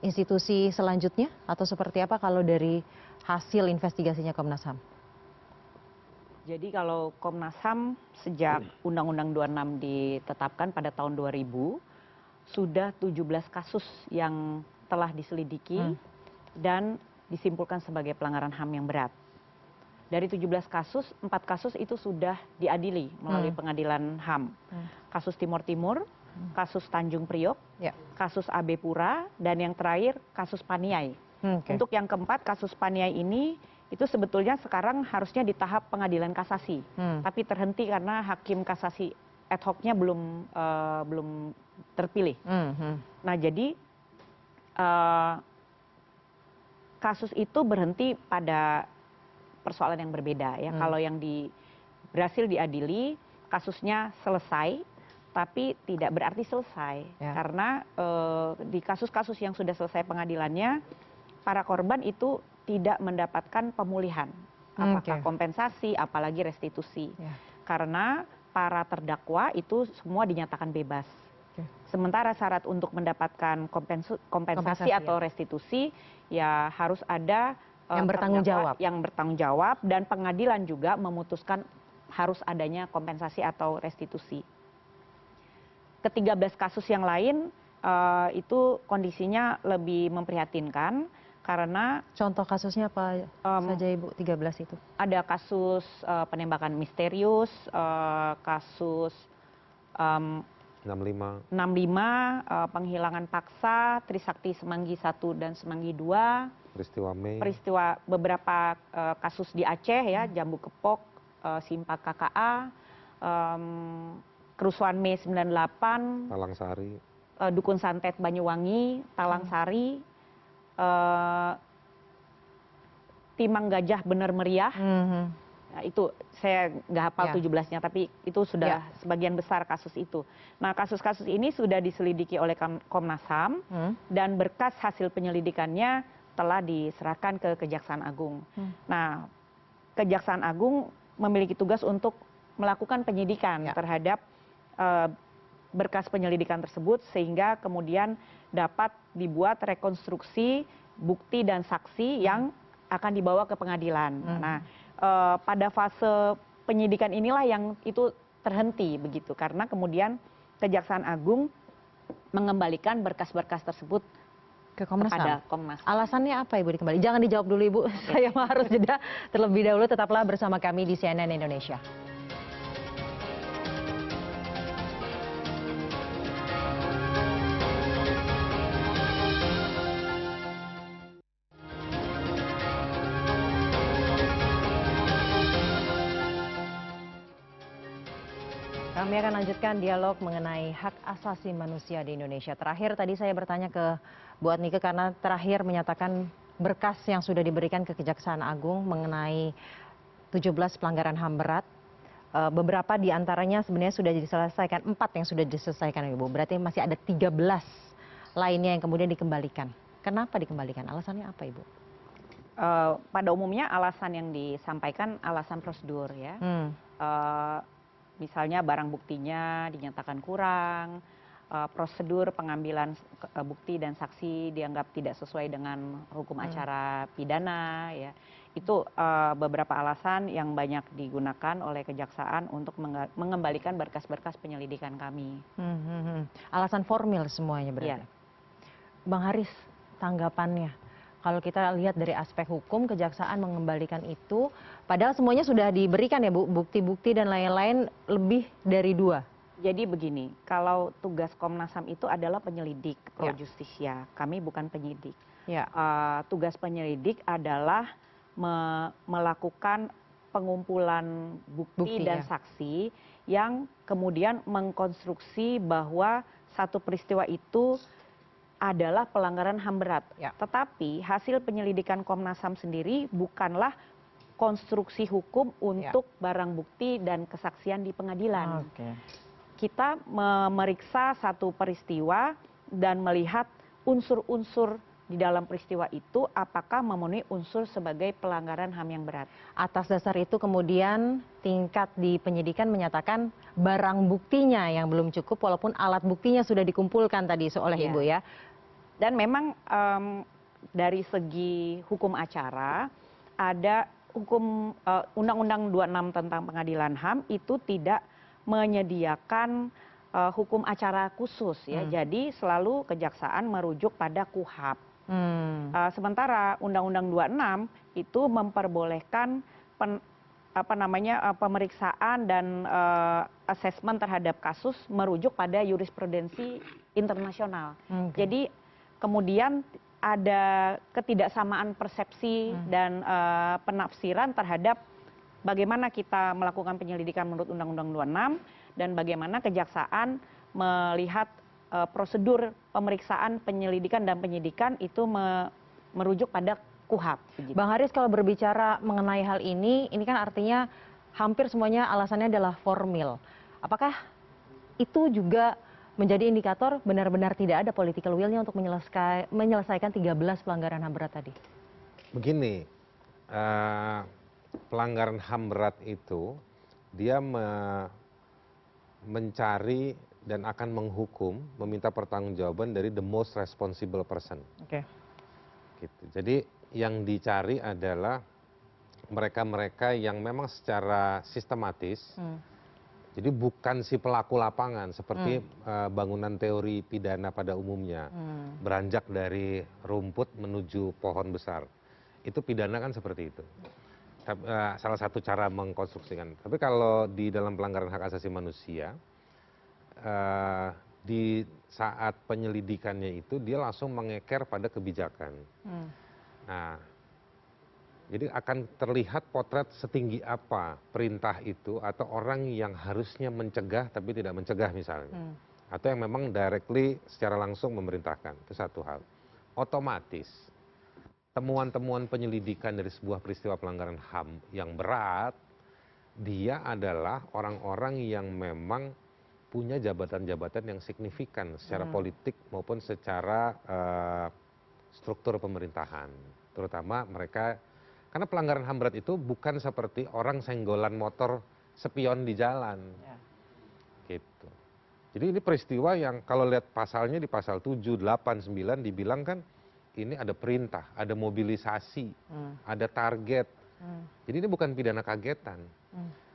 S1: institusi selanjutnya atau seperti apa kalau dari hasil investigasinya Komnas HAM?
S2: Jadi kalau Komnas HAM sejak Undang-Undang 26 ditetapkan pada tahun 2000, sudah 17 kasus yang telah diselidiki dan disimpulkan sebagai pelanggaran HAM yang berat. Dari 17 kasus, 4 kasus itu sudah diadili melalui pengadilan HAM. Kasus Timur Timur, kasus Tanjung Priok, kasus AB Pura, dan yang terakhir kasus Paniai. Untuk yang keempat, kasus Paniai ini itu sebetulnya sekarang harusnya di tahap pengadilan kasasi, tapi terhenti karena hakim kasasi ad hoc-nya belum terpilih. Nah jadi kasus itu berhenti pada persoalan yang berbeda ya. Kalau yang berhasil diadili, kasusnya selesai, tapi tidak berarti selesai karena di kasus-kasus yang sudah selesai pengadilannya, para korban itu tidak mendapatkan pemulihan, apakah kompensasi, apalagi restitusi, karena para terdakwa itu semua dinyatakan bebas. Sementara syarat untuk mendapatkan kompensasi atau restitusi ya harus ada
S1: yang
S2: bertanggung jawab dan pengadilan juga memutuskan harus adanya kompensasi atau restitusi. Ke-13 kasus yang lain itu kondisinya lebih memprihatinkan karena
S1: contoh kasusnya apa saja Ibu 13 itu? Ada
S2: kasus penembakan misterius, kasus
S3: 65
S2: penghilangan paksa, Trisakti Semanggi 1 dan Semanggi 2, peristiwa beberapa kasus di Aceh ya, Jambu Kepok, Simpak KKA, kerusuhan Mei 98,
S3: Talangsari,
S2: Dukun Santet Banyuwangi, Talangsari, Timang Gajah Bener Meriah. Nah, itu saya nggak hafal 17-nya, tapi itu sudah sebagian besar kasus itu. Nah, kasus-kasus ini sudah diselidiki oleh Komnas HAM dan berkas hasil penyelidikannya telah diserahkan ke Kejaksaan Agung. Nah, Kejaksaan Agung memiliki tugas untuk melakukan penyidikan terhadap berkas penyelidikan tersebut sehingga kemudian dapat dibuat rekonstruksi bukti dan saksi yang akan dibawa ke pengadilan. Nah, pada fase penyidikan inilah yang itu terhenti begitu karena kemudian Kejaksaan Agung mengembalikan berkas-berkas tersebut kepada Komnas.
S1: Alasannya apa Ibu dikembali? Jangan dijawab dulu Ibu, saya harus jeda terlebih dahulu. Tetaplah bersama kami di CNN Indonesia. Kami akan lanjutkan dialog mengenai hak asasi manusia di Indonesia. Terakhir tadi saya bertanya ke Bu Adnike karena terakhir menyatakan berkas yang sudah diberikan ke Kejaksaan Agung mengenai 17 pelanggaran HAM berat. Beberapa di antaranya sebenarnya sudah diselesaikan, 4 yang sudah diselesaikan Ibu. Berarti masih ada 13 lainnya yang kemudian dikembalikan. Kenapa dikembalikan? Alasannya apa Ibu?
S2: Pada umumnya alasan yang disampaikan alasan prosedur ya. Misalnya barang buktinya dinyatakan kurang, prosedur pengambilan bukti dan saksi dianggap tidak sesuai dengan hukum acara pidana ya. Itu beberapa alasan yang banyak digunakan oleh Kejaksaan untuk mengembalikan berkas-berkas penyelidikan kami.
S1: Alasan formil semuanya berarti. Bang Haris, tanggapannya? Kalau kita lihat dari aspek hukum, Kejaksaan mengembalikan itu, padahal semuanya sudah diberikan ya Bu, bukti-bukti dan lain-lain lebih dari 2.
S2: Jadi begini, kalau tugas Komnas HAM itu adalah penyelidik pro justisia, kami bukan penyidik. Tugas penyelidik adalah melakukan pengumpulan bukti dan saksi yang kemudian mengkonstruksi bahwa satu peristiwa itu adalah pelanggaran HAM berat.
S1: Ya.
S2: Tetapi hasil penyelidikan Komnas HAM sendiri bukanlah konstruksi hukum untuk barang bukti dan kesaksian di pengadilan. Kita memeriksa satu peristiwa dan melihat unsur-unsur di dalam peristiwa itu apakah memenuhi unsur sebagai pelanggaran HAM yang berat.
S1: Atas dasar itu kemudian tingkat di penyidikan menyatakan barang buktinya yang belum cukup walaupun alat buktinya sudah dikumpulkan tadi oleh Ibu ya.
S2: Dan memang dari segi hukum acara ada hukum Undang-Undang 26 tentang pengadilan HAM itu tidak menyediakan hukum acara khusus ya. Jadi selalu kejaksaan merujuk pada KUHAP. Sementara Undang-Undang 26 itu memperbolehkan pemeriksaan dan asesmen terhadap kasus merujuk pada jurisprudensi internasional. Jadi kemudian ada ketidaksamaan persepsi dan penafsiran terhadap bagaimana kita melakukan penyelidikan menurut Undang-Undang 26 dan bagaimana kejaksaan melihat prosedur pemeriksaan, penyelidikan dan penyidikan itu merujuk pada KUHAP. Begitu.
S1: Bang Haris, kalau berbicara mengenai hal ini kan artinya hampir semuanya alasannya adalah formil. Apakah itu juga menjadi indikator benar-benar tidak ada political will-nya untuk menyelesaikan 13 pelanggaran HAM berat tadi?
S3: Begini, pelanggaran HAM berat itu dia mencari dan akan menghukum, meminta pertanggungjawaban dari the most responsible person. Gitu. Jadi yang dicari adalah mereka-mereka yang memang secara sistematis, jadi bukan si pelaku lapangan seperti bangunan teori pidana pada umumnya, beranjak dari rumput menuju pohon besar. Itu pidana kan seperti itu. Salah satu cara mengkonstruksikan. Tapi kalau di dalam pelanggaran hak asasi manusia, di saat penyelidikannya itu dia langsung mengeker pada kebijakan. Nah, jadi akan terlihat potret setinggi apa perintah itu atau orang yang harusnya mencegah tapi tidak mencegah misalnya. Atau yang memang directly secara langsung memerintahkan. Itu satu hal. Otomatis temuan-temuan penyelidikan dari sebuah peristiwa pelanggaran HAM yang berat, dia adalah orang-orang yang memang punya jabatan-jabatan yang signifikan secara politik maupun secara struktur pemerintahan. Terutama mereka, karena pelanggaran HAM berat itu bukan seperti orang senggolan motor spion di jalan. Gitu. Jadi ini peristiwa yang kalau lihat pasalnya di pasal 7, 8, 9 dibilang kan ini ada perintah, ada mobilisasi, ada target. Jadi ini bukan pidana kagetan.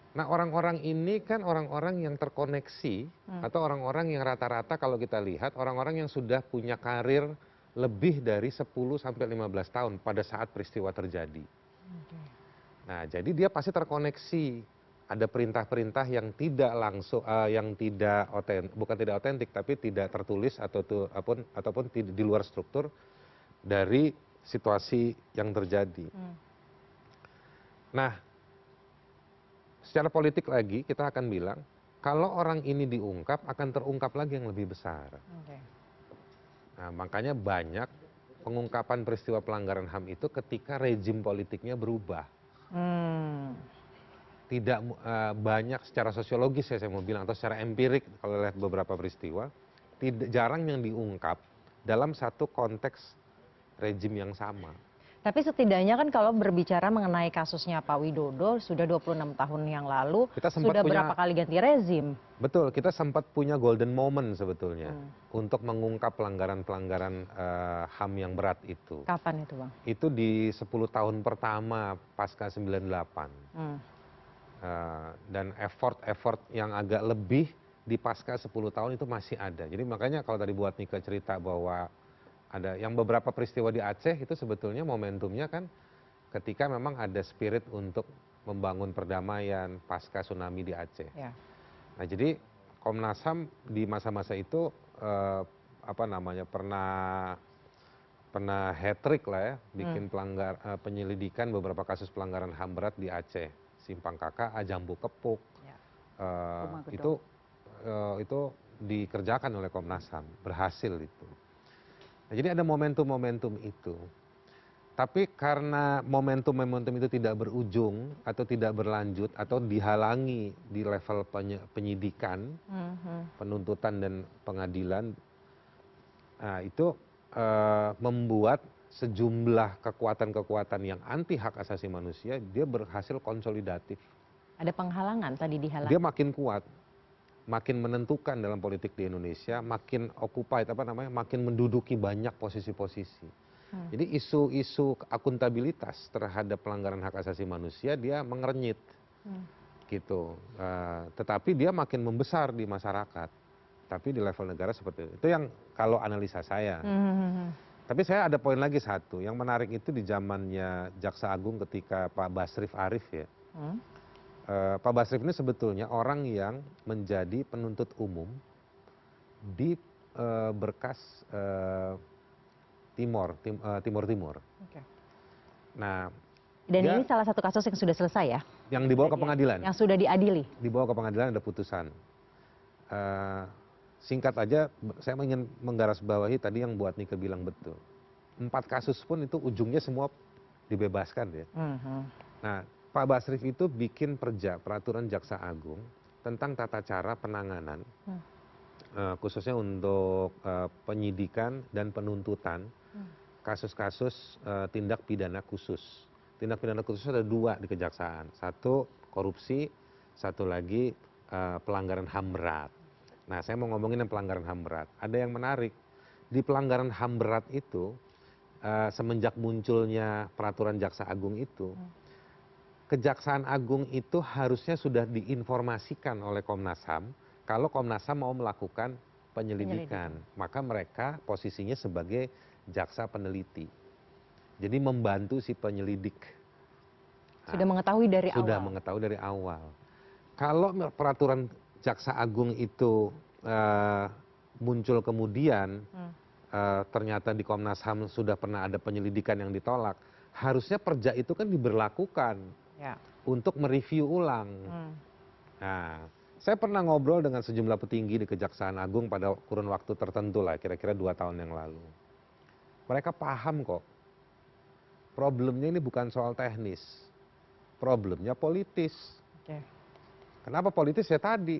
S3: Nah orang-orang ini kan orang-orang yang terkoneksi atau orang-orang yang rata-rata kalau kita lihat orang-orang yang sudah punya karir lebih dari 10 sampai 15 tahun pada saat peristiwa terjadi. Nah jadi dia pasti terkoneksi. Ada perintah-perintah yang tidak langsung, yang tidak bukan tidak otentik tapi tidak tertulis ataupun di luar struktur dari situasi yang terjadi. Nah, secara politik lagi kita akan bilang, kalau orang ini diungkap akan terungkap lagi yang lebih besar. Nah, makanya banyak pengungkapan peristiwa pelanggaran HAM itu ketika rejim politiknya berubah. Tidak banyak secara sosiologis ya saya mau bilang, atau secara empirik kalau lihat beberapa peristiwa, jarang yang diungkap dalam satu konteks rejim yang sama.
S1: Tapi setidaknya kan kalau berbicara mengenai kasusnya Pak Widodo sudah 26 tahun yang lalu, sudah berapa kali ganti rezim.
S3: Betul, kita sempat punya golden moment sebetulnya untuk mengungkap pelanggaran-pelanggaran HAM yang berat itu.
S1: Kapan itu Bang?
S3: Itu di 10 tahun pertama pasca 98. Dan effort yang agak lebih di pasca 10 tahun itu masih ada. Jadi makanya kalau tadi buat Nika cerita bahwa ada yang beberapa peristiwa di Aceh itu sebetulnya momentumnya kan ketika memang ada spirit untuk membangun perdamaian pasca tsunami di Aceh. Nah jadi Komnas HAM di masa-masa itu pernah hat-trick lah ya, bikin penyelidikan beberapa kasus pelanggaran HAM berat di Aceh, Simpang KK, Jambu Kepuk, itu dikerjakan oleh Komnas HAM, berhasil itu. Nah, jadi ada momentum-momentum itu. Tapi karena momentum-momentum itu tidak berujung atau tidak berlanjut atau dihalangi di level penyidikan, penuntutan dan pengadilan, nah, itu membuat sejumlah kekuatan-kekuatan yang anti hak asasi manusia dia berhasil konsolidatif.
S1: Ada penghalangan tadi dihalangi.
S3: Dia makin kuat, makin menentukan dalam politik di Indonesia, makin occupied makin menduduki banyak posisi-posisi. Jadi isu-isu akuntabilitas terhadap pelanggaran hak asasi manusia dia mengernyit, gitu. Tetapi dia makin membesar di masyarakat. Tapi di level negara seperti itu. Itu yang kalau analisa saya. Tapi saya ada poin lagi satu, yang menarik itu di zamannya Jaksa Agung ketika Pak Basrif Arif ya. Pak Basrif ini sebetulnya orang yang menjadi penuntut umum di berkas Timur.
S1: Oke.
S3: Nah,
S1: Dan ini salah satu kasus yang sudah selesai ya?
S3: yang dibawa ke pengadilan.
S1: Yang sudah diadili.
S3: Dibawa ke pengadilan ada putusan. Singkat aja, saya ingin menggarisbawahi tadi yang buat Nike bilang betul. 4 kasus pun itu ujungnya semua dibebaskan ya. Nah, Pak Basrif itu bikin peraturan Jaksa Agung tentang tata cara penanganan, khususnya untuk penyidikan dan penuntutan kasus-kasus tindak pidana khusus. Tindak pidana khusus ada 2 di kejaksaan. 1 korupsi, 1 lagi pelanggaran HAM berat. Nah, saya mau ngomongin yang pelanggaran HAM berat. Ada yang menarik. Di pelanggaran HAM berat itu, semenjak munculnya peraturan Jaksa Agung itu, Kejaksaan Agung itu harusnya sudah diinformasikan oleh Komnas HAM kalau Komnas HAM mau melakukan penyelidikan. Maka mereka posisinya sebagai jaksa peneliti. Jadi membantu si penyelidik.
S1: Sudah mengetahui dari awal.
S3: Sudah mengetahui dari awal. Kalau peraturan Jaksa Agung itu muncul kemudian, ternyata di Komnas HAM sudah pernah ada penyelidikan yang ditolak, harusnya perja itu kan diberlakukan untuk mereview ulang. Nah, saya pernah ngobrol dengan sejumlah petinggi di Kejaksaan Agung pada kurun waktu tertentu lah, kira-kira 2 tahun yang lalu. Mereka paham kok, problemnya ini bukan soal teknis, problemnya politis. Kenapa politis ya tadi?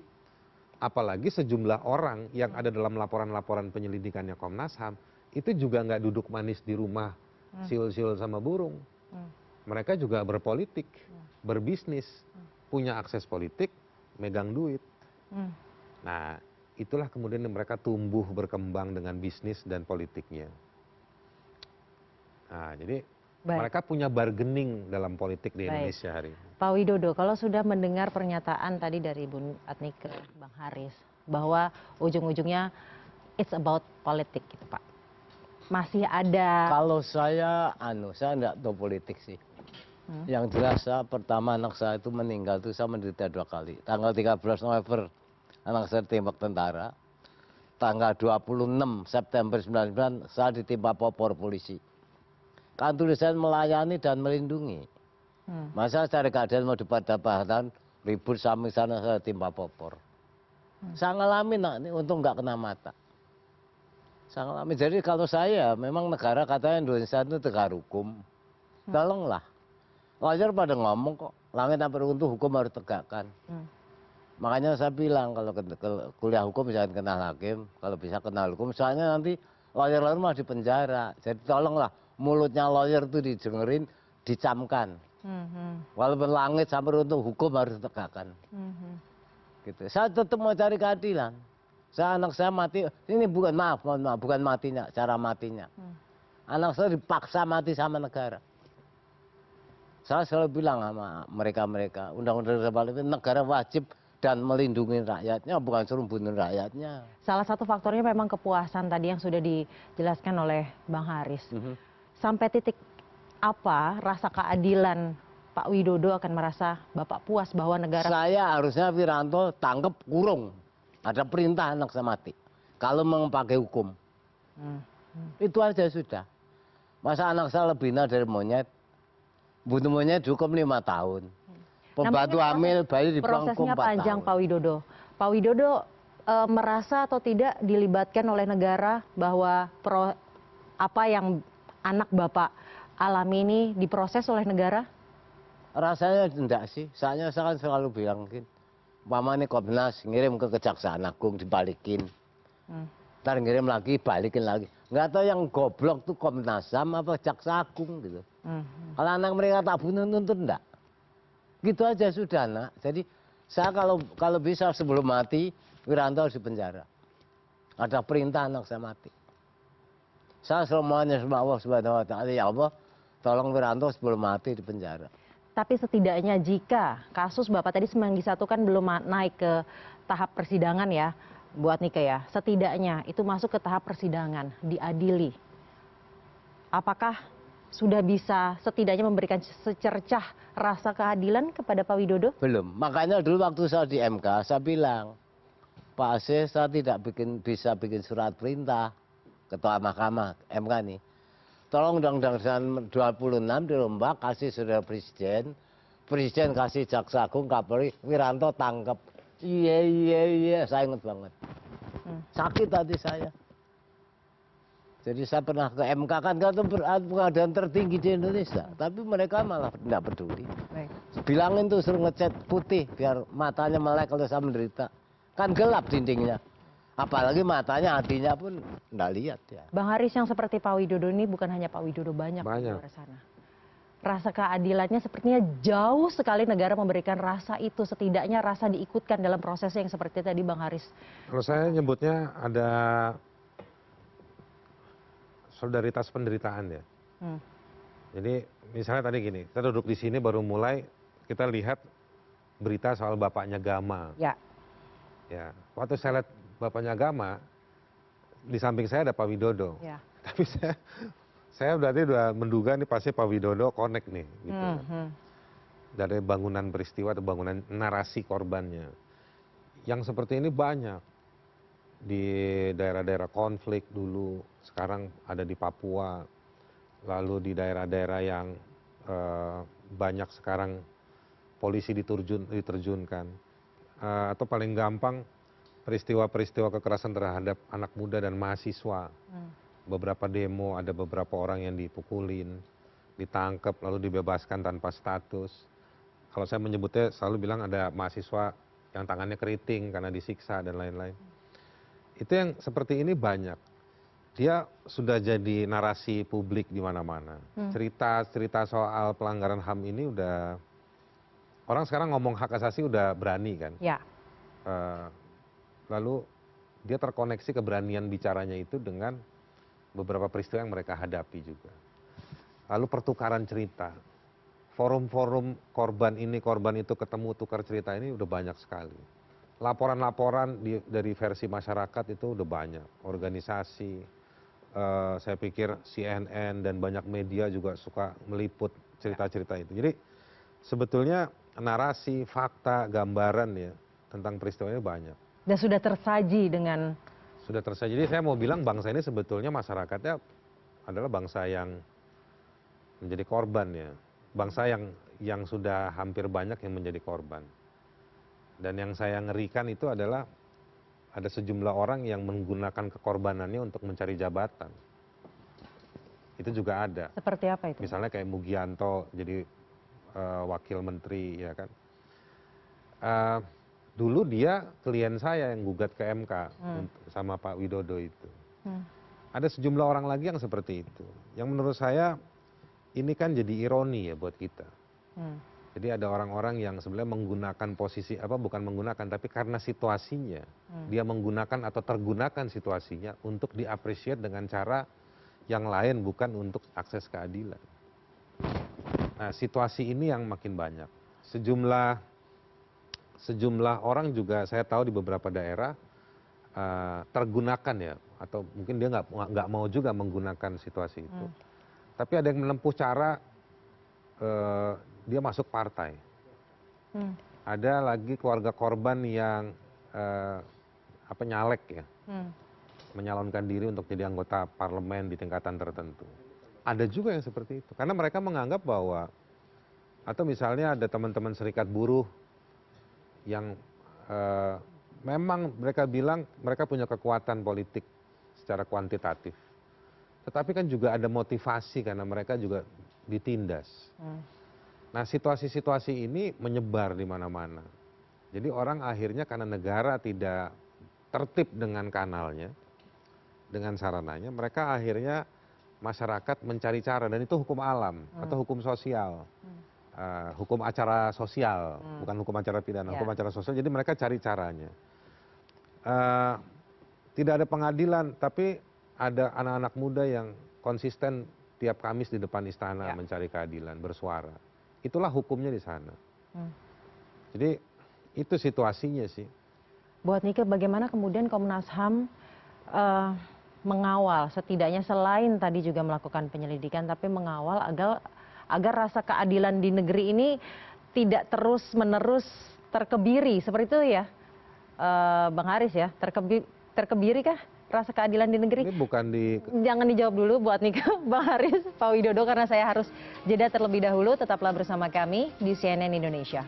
S3: Apalagi sejumlah orang yang ada dalam laporan-laporan penyelidikannya Komnas HAM itu juga nggak duduk manis di rumah siul-siul sama burung. Mereka juga berpolitik, berbisnis, punya akses politik, megang duit. Nah, itulah kemudian mereka tumbuh berkembang dengan bisnis dan politiknya. Nah, jadi mereka punya bargaining dalam politik di Indonesia hari ini.
S1: Pak Widodo, kalau sudah mendengar pernyataan tadi dari Bung Adnike, Bang Haris, bahwa ujung-ujungnya it's about politik gitu Pak. Masih ada...
S4: Kalau saya enggak tahu politik sih. Yang jelas pertama anak saya itu meninggal itu saya menderita 2 kali. Tanggal 13 November anak saya ditembak tentara. Tanggal 26 September 99 saya ditimpa popor polisi. Kan tulisan melayani dan melindungi. Masa cari keadaan mau debat-debatan, ribut sampai sana saya timpa popor. Saya ngalamin ini untung nggak kena mata. Saya ngalamin. Jadi kalau saya memang negara katanya Indonesia itu negara hukum. Tolonglah. Lawyer pada ngomong kok, langit sampai runtuh hukum harus tegakkan. Makanya saya bilang kalau kuliah hukum jangan kenal hakim, kalau bisa kenal hukum. Soalnya nanti lawyer-lawyer mah di penjara. Jadi tolonglah mulutnya lawyer itu didengerin, dicamkan. Walaupun langit sampai runtuh hukum harus ditegakkan. Gitu. Saya tetap mau cari keadilan. Anak saya mati, ini bukan bukan matinya, cara matinya. Anak saya dipaksa mati sama negara. Saya selalu bilang sama mereka-mereka, undang-undang negara wajib dan melindungi rakyatnya, bukan suruh bunuh rakyatnya.
S1: Salah satu faktornya memang kepuasan tadi yang sudah dijelaskan oleh Bang Haris. Sampai titik apa rasa keadilan Pak Widodo akan merasa Bapak puas bahwa negara...
S4: Saya harusnya Wiranto tangkap kurung. Ada perintah anak saya mati. Kalau mau pakai hukum. Itu aja sudah. Masa anak saya lebih dari monyet. Bunuh monyet hukum 5 tahun. Pembantu hamil bayi dibuang hukum 4 tahun.
S1: Prosesnya panjang Pak Widodo. Pak Widodo merasa atau tidak dilibatkan oleh negara bahwa apa yang anak Bapak alami ini diproses oleh negara?
S4: Rasanya enggak sih, saya kan selalu bilang gini, umpamanya Komnas ngirim ke Kejaksaan Agung dibalikin, ntar ngirim lagi balikin lagi, nggak tahu yang goblok tuh Komnas HAM apa Jaksa Agung gitu. Kalau anak mereka tak bunuh nuntut enggak, gitu aja sudah nak. Jadi saya kalau bisa sebelum mati Wiranto harus dipenjara, ada perintah anak saya mati. Saya semuanya sama Allah Subhanahu Wa Taala, ya Allah tolong Wiranto sebelum mati dipenjara.
S1: Tapi setidaknya jika kasus Bapak tadi Semanggi I kan belum naik ke tahap persidangan ya, buat Nike ya, setidaknya itu masuk ke tahap persidangan, diadili. Apakah sudah bisa setidaknya memberikan secercah rasa keadilan kepada Pak Widodo?
S4: Belum, makanya dulu waktu saya di MK saya bilang, Pak Aceh saya tidak bisa bikin surat perintah Ketua Mahkamah MK nih. Tolong Undang-Undang 26 dirombak, kasih saudara Presiden, Presiden kasih Jaksa Agung, Kapolri, Wiranto tangkap. Iya, saya ingat banget. Sakit hati saya. Jadi saya pernah ke MK kan itu pengadilan tertinggi di Indonesia, tapi mereka malah tidak peduli.
S1: Baik.
S4: Bilangin tuh suruh ngecat putih biar matanya melek kalau saya menderita. Kan gelap dindingnya. Apalagi matanya, hatinya pun nggak lihat ya.
S1: Bang Haris, yang seperti Pak Widodo ini bukan hanya Pak Widodo, banyak di luar sana. Rasa keadilannya sepertinya jauh sekali negara memberikan rasa itu, setidaknya rasa diikutkan dalam prosesnya yang seperti tadi Bang Haris.
S3: Kalau saya nyebutnya ada solidaritas penderitaan ya. Jadi misalnya tadi gini, kita duduk di sini baru mulai kita lihat berita soal bapaknya Gama.
S1: Ya.
S3: Ya, waktu saya lihat bapaknya Gama, di samping saya ada Pak Widodo.
S1: Ya.
S3: Tapi saya berarti udah menduga nih pasti Pak Widodo connect nih, gitu. Dari bangunan peristiwa atau bangunan narasi korbannya. Yang seperti ini banyak di daerah-daerah konflik dulu, sekarang ada di Papua, lalu di daerah-daerah yang banyak sekarang polisi diterjunkan, atau paling gampang peristiwa-peristiwa kekerasan terhadap anak muda dan mahasiswa. Beberapa demo, ada beberapa orang yang dipukulin, ditangkap, lalu dibebaskan tanpa status. Kalau saya menyebutnya selalu bilang ada mahasiswa yang tangannya keriting karena disiksa dan lain-lain. Itu yang seperti ini banyak. Dia sudah jadi narasi publik di mana-mana. Cerita soal pelanggaran HAM ini udah, orang sekarang ngomong hak asasi udah berani kan.
S1: Ya.
S3: Lalu dia terkoneksi keberanian bicaranya itu dengan beberapa peristiwa yang mereka hadapi juga. Lalu pertukaran cerita. Forum-forum korban ini, korban itu ketemu tukar cerita ini udah banyak sekali. Laporan-laporan dari versi masyarakat itu udah banyak. Organisasi, saya pikir CNN dan banyak media juga suka meliput cerita-cerita itu. Jadi sebetulnya narasi, fakta, gambaran ya tentang peristiwa ini banyak.
S1: Dan sudah tersaji dengan...
S3: Sudah tersaji. Jadi saya mau bilang bangsa ini sebetulnya masyarakatnya adalah bangsa yang menjadi korban ya. Bangsa yang sudah hampir banyak yang menjadi korban. Dan yang saya ngerikan itu adalah ada sejumlah orang yang menggunakan kekorbanannya untuk mencari jabatan. Itu juga ada.
S1: Seperti apa itu?
S3: Misalnya kayak Mugianto jadi wakil menteri ya kan. Dulu dia klien saya yang gugat ke MK sama Pak Widodo itu. Ada sejumlah orang lagi yang seperti itu. Yang menurut saya ini kan jadi ironi ya buat kita. Jadi ada orang-orang yang sebenarnya menggunakan posisi, bukan menggunakan, tapi karena situasinya. Dia menggunakan atau tergunakan situasinya untuk diapresiat dengan cara yang lain, bukan untuk akses keadilan. Nah, situasi ini yang makin banyak. Sejumlah orang juga saya tahu di beberapa daerah tergunakan ya, atau mungkin dia nggak mau juga menggunakan situasi itu. Tapi ada yang menempuh cara dia masuk partai. Ada lagi keluarga korban yang nyalek ya, menyalonkan diri untuk jadi anggota parlemen di tingkatan tertentu. Ada juga yang seperti itu, karena mereka menganggap bahwa, atau misalnya ada teman-teman serikat buruh yang memang mereka bilang mereka punya kekuatan politik secara kuantitatif. tetapi kan juga ada motivasi karena mereka juga ditindas. Nah, situasi-situasi ini menyebar di mana-mana. Jadi orang akhirnya karena negara tidak tertib dengan kanalnya, dengan sarananya, mereka akhirnya masyarakat mencari cara, dan itu hukum alam atau hukum sosial. Hukum acara sosial, bukan hukum acara pidana, hukum acara sosial. Jadi mereka cari caranya. Tidak ada pengadilan, tapi ada anak-anak muda yang konsisten tiap Kamis di depan istana mencari keadilan, bersuara. Itulah hukumnya di sana. Jadi itu situasinya sih.
S1: Buat Nike, bagaimana kemudian Komnas HAM mengawal, setidaknya selain tadi juga melakukan penyelidikan, tapi mengawal agar rasa keadilan di negeri ini tidak terus-menerus terkebiri, seperti itu ya, Bang Haris ya, terkebiri kah rasa keadilan di negeri?
S3: Ini bukan
S1: Jangan dijawab dulu buat Nike, Bang Haris, Pak Widodo, karena saya harus jeda terlebih dahulu. Tetaplah bersama kami di CNN Indonesia.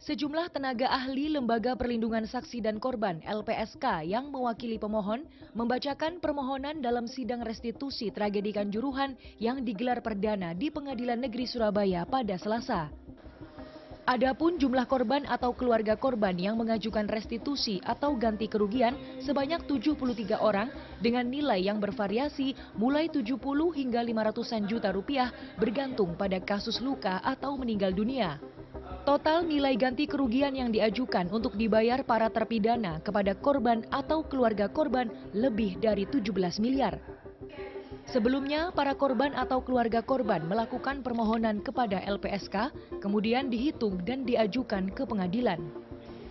S5: Sejumlah tenaga ahli Lembaga Perlindungan Saksi dan Korban (LPSK) yang mewakili pemohon membacakan permohonan dalam sidang restitusi tragedi Kanjuruhan yang digelar perdana di Pengadilan Negeri Surabaya pada Selasa. Adapun jumlah korban atau keluarga korban yang mengajukan restitusi atau ganti kerugian sebanyak 73 orang dengan nilai yang bervariasi mulai 70 hingga 500-an juta rupiah bergantung pada kasus luka atau meninggal dunia. Total nilai ganti kerugian yang diajukan untuk dibayar para terpidana kepada korban atau keluarga korban lebih dari 17 miliar. Sebelumnya, para korban atau keluarga korban melakukan permohonan kepada LPSK, kemudian dihitung dan diajukan ke pengadilan.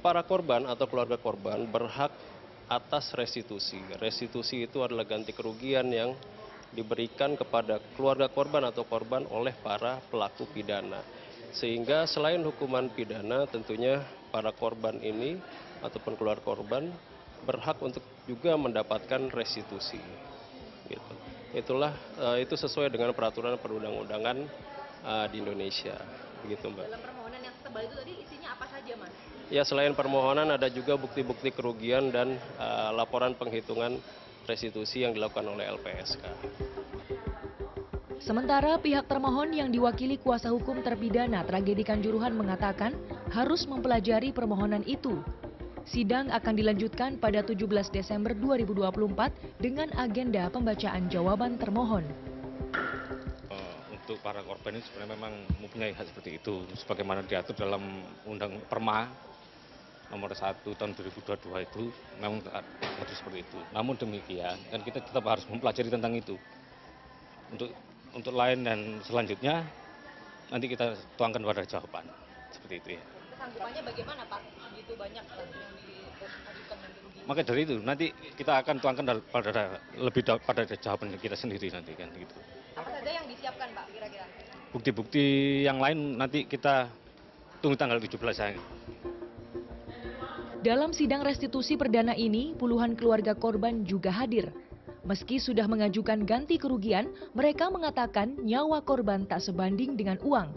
S6: Para korban atau keluarga korban berhak atas restitusi. Restitusi itu adalah ganti kerugian yang diberikan kepada keluarga korban atau korban oleh para pelaku pidana. Sehingga selain hukuman pidana, tentunya para korban ini ataupun keluarga korban berhak untuk juga mendapatkan restitusi. Gitu. Itu sesuai dengan peraturan perundang-undangan di Indonesia. Begitu, Mbak.
S5: Dalam permohonan yang tebal itu tadi isinya apa saja, Mas?
S6: Ya, selain permohonan ada juga bukti-bukti kerugian dan laporan penghitungan restitusi yang dilakukan oleh LPSK.
S5: Sementara pihak termohon yang diwakili kuasa hukum terpidana tragedi Kanjuruhan mengatakan harus mempelajari permohonan itu. Sidang akan dilanjutkan pada 17 Desember 2024 dengan agenda pembacaan jawaban termohon.
S7: Untuk para korban ini sebenarnya memang mempunyai hak seperti itu, sebagaimana diatur dalam Undang Perma nomor 1 tahun 2022 itu memang mengatur seperti itu. Namun demikian, dan kita tetap harus mempelajari tentang itu. Untuk lain dan selanjutnya nanti kita tuangkan pada jawaban seperti itu ya.
S5: Kesanggupannya bagaimana, Pak? Begitu banyak yang diajukan dan kerugian.
S7: Maka dari itu nanti kita akan tuangkan pada jawaban kita sendiri nanti kan gitu.
S5: Apa saja yang disiapkan, Pak, kira-kira?
S7: Bukti-bukti yang lain nanti kita tunggu tanggal 17 ya.
S5: Dalam sidang restitusi perdana ini, puluhan keluarga korban juga hadir. Meski sudah mengajukan ganti kerugian, mereka mengatakan nyawa korban tak sebanding dengan uang.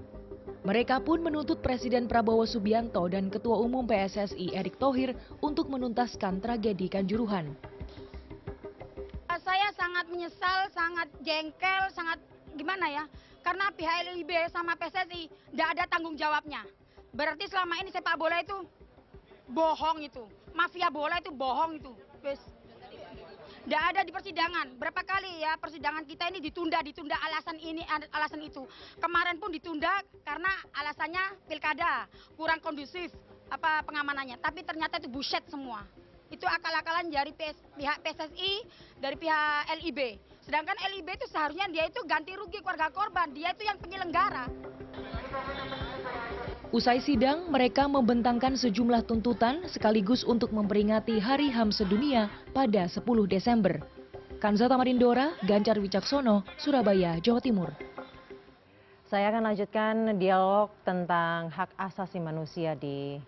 S5: Mereka pun menuntut Presiden Prabowo Subianto dan Ketua Umum PSSI Erick Thohir untuk menuntaskan tragedi Kanjuruhan.
S8: Saya sangat menyesal, sangat jengkel, sangat gimana ya, karena pihak LIB sama PSSI tidak ada tanggung jawabnya. Berarti selama ini sepak bola itu bohong itu, mafia bola itu bohong itu. Tidak ada di persidangan. Berapa kali ya persidangan kita ini ditunda alasan ini, alasan itu. Kemarin pun ditunda karena alasannya pilkada, kurang kondusif pengamanannya. Tapi ternyata itu buset semua. Itu akal-akalan dari pihak PSSI, dari pihak LIB. Sedangkan LIB itu seharusnya dia itu ganti rugi keluarga korban, dia itu yang penyelenggara.
S5: Usai sidang, mereka membentangkan sejumlah tuntutan sekaligus untuk memperingati Hari HAM Sedunia pada 10 Desember. Kanza Tamarindora, Ganjar Wicaksono, Surabaya, Jawa Timur.
S1: Saya akan lanjutkan dialog tentang hak asasi manusia di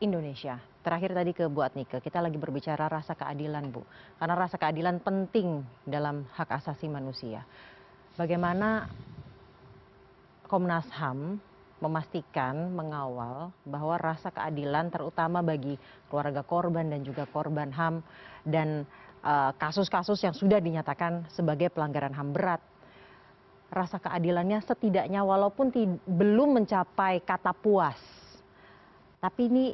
S1: Indonesia. terakhir tadi ke Bu Adnika, kita lagi berbicara rasa keadilan, Bu. Karena rasa keadilan penting dalam hak asasi manusia. Bagaimana Komnas HAM memastikan, mengawal bahwa rasa keadilan terutama bagi keluarga korban dan juga korban HAM dan kasus-kasus yang sudah dinyatakan sebagai pelanggaran HAM berat, rasa keadilannya setidaknya walaupun belum mencapai kata puas, tapi ini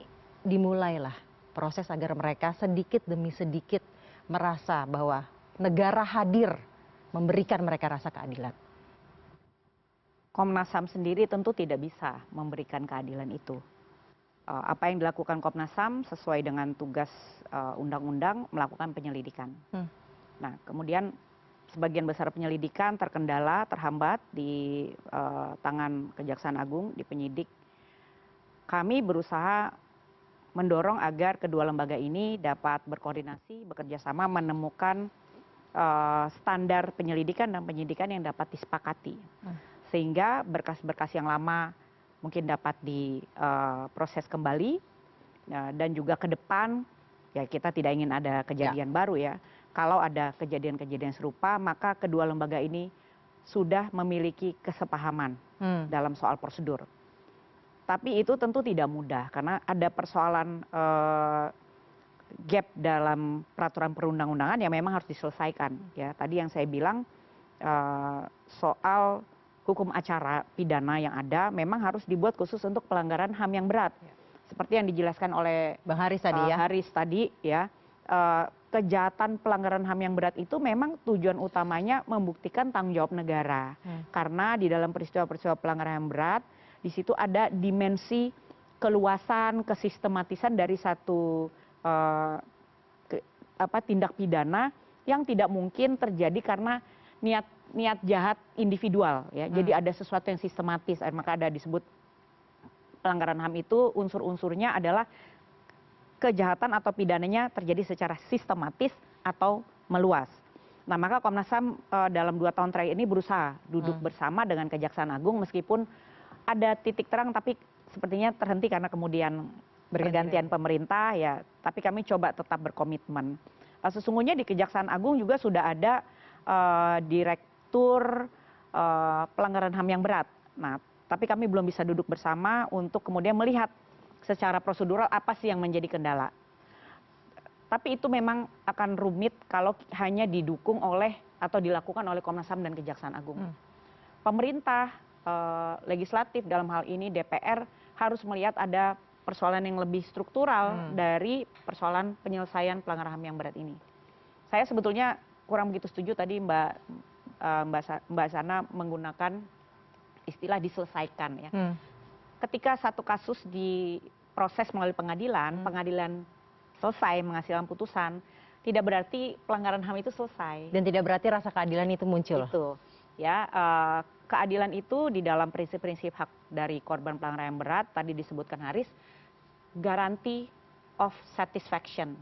S1: dimulailah proses agar mereka sedikit demi sedikit merasa bahwa negara hadir memberikan mereka rasa keadilan.
S2: Komnas HAM sendiri tentu tidak bisa memberikan keadilan itu. Apa yang dilakukan Komnas HAM sesuai dengan tugas undang-undang melakukan penyelidikan. Nah, kemudian sebagian besar penyelidikan terkendala, terhambat di tangan Kejaksaan Agung, di penyidik. Kami berusaha mendorong agar kedua lembaga ini dapat berkoordinasi, bekerja sama menemukan standar penyelidikan dan penyidikan yang dapat disepakati. Sehingga berkas-berkas yang lama mungkin dapat diproses kembali, dan juga ke depan, ya kita tidak ingin ada kejadian baru ya. Kalau ada kejadian-kejadian serupa, maka kedua lembaga ini sudah memiliki kesepahaman dalam soal prosedur. Tapi itu tentu tidak mudah, karena ada persoalan gap dalam peraturan perundang-undangan yang memang harus diselesaikan. Ya, tadi yang saya bilang soal hukum acara pidana yang ada memang harus dibuat khusus untuk pelanggaran HAM yang berat. Seperti yang dijelaskan oleh
S1: Bang Haris tadi ya.
S2: Haris tadi ya, kejahatan pelanggaran HAM yang berat itu memang tujuan utamanya membuktikan tanggung jawab negara. Karena di dalam peristiwa-peristiwa pelanggaran HAM berat, di situ ada dimensi keluasan, kesistematisan dari satu tindak pidana yang tidak mungkin terjadi karena niat jahat individual ya. Jadi ada sesuatu yang sistematis, maka ada disebut pelanggaran HAM itu unsur-unsurnya adalah kejahatan atau pidananya terjadi secara sistematis atau meluas. Nah, maka Komnas HAM dalam 2 tahun terakhir ini berusaha duduk bersama dengan Kejaksaan Agung, meskipun ada titik terang tapi sepertinya terhenti karena kemudian pergantian pemerintah ya, tapi kami coba tetap berkomitmen. Sesungguhnya di Kejaksaan Agung juga sudah ada direktur pelanggaran HAM yang berat. Nah, tapi kami belum bisa duduk bersama untuk kemudian melihat secara prosedural apa sih yang menjadi kendala. Tapi itu memang akan rumit kalau hanya didukung oleh atau dilakukan oleh Komnas HAM dan Kejaksaan Agung. Pemerintah, legislatif dalam hal ini DPR harus melihat ada persoalan yang lebih struktural dari persoalan penyelesaian pelanggaran HAM yang berat ini. Saya sebetulnya kurang begitu setuju tadi Mbak Sana menggunakan istilah diselesaikan ya. Ketika satu kasus diproses melalui pengadilan, pengadilan selesai menghasilkan putusan, tidak berarti pelanggaran HAM itu selesai.
S1: Dan tidak berarti rasa keadilan itu muncul.
S2: Itu ya, keadilan itu di dalam prinsip-prinsip hak dari korban pelanggaran HAM berat tadi disebutkan Haris, guarantee of satisfaction.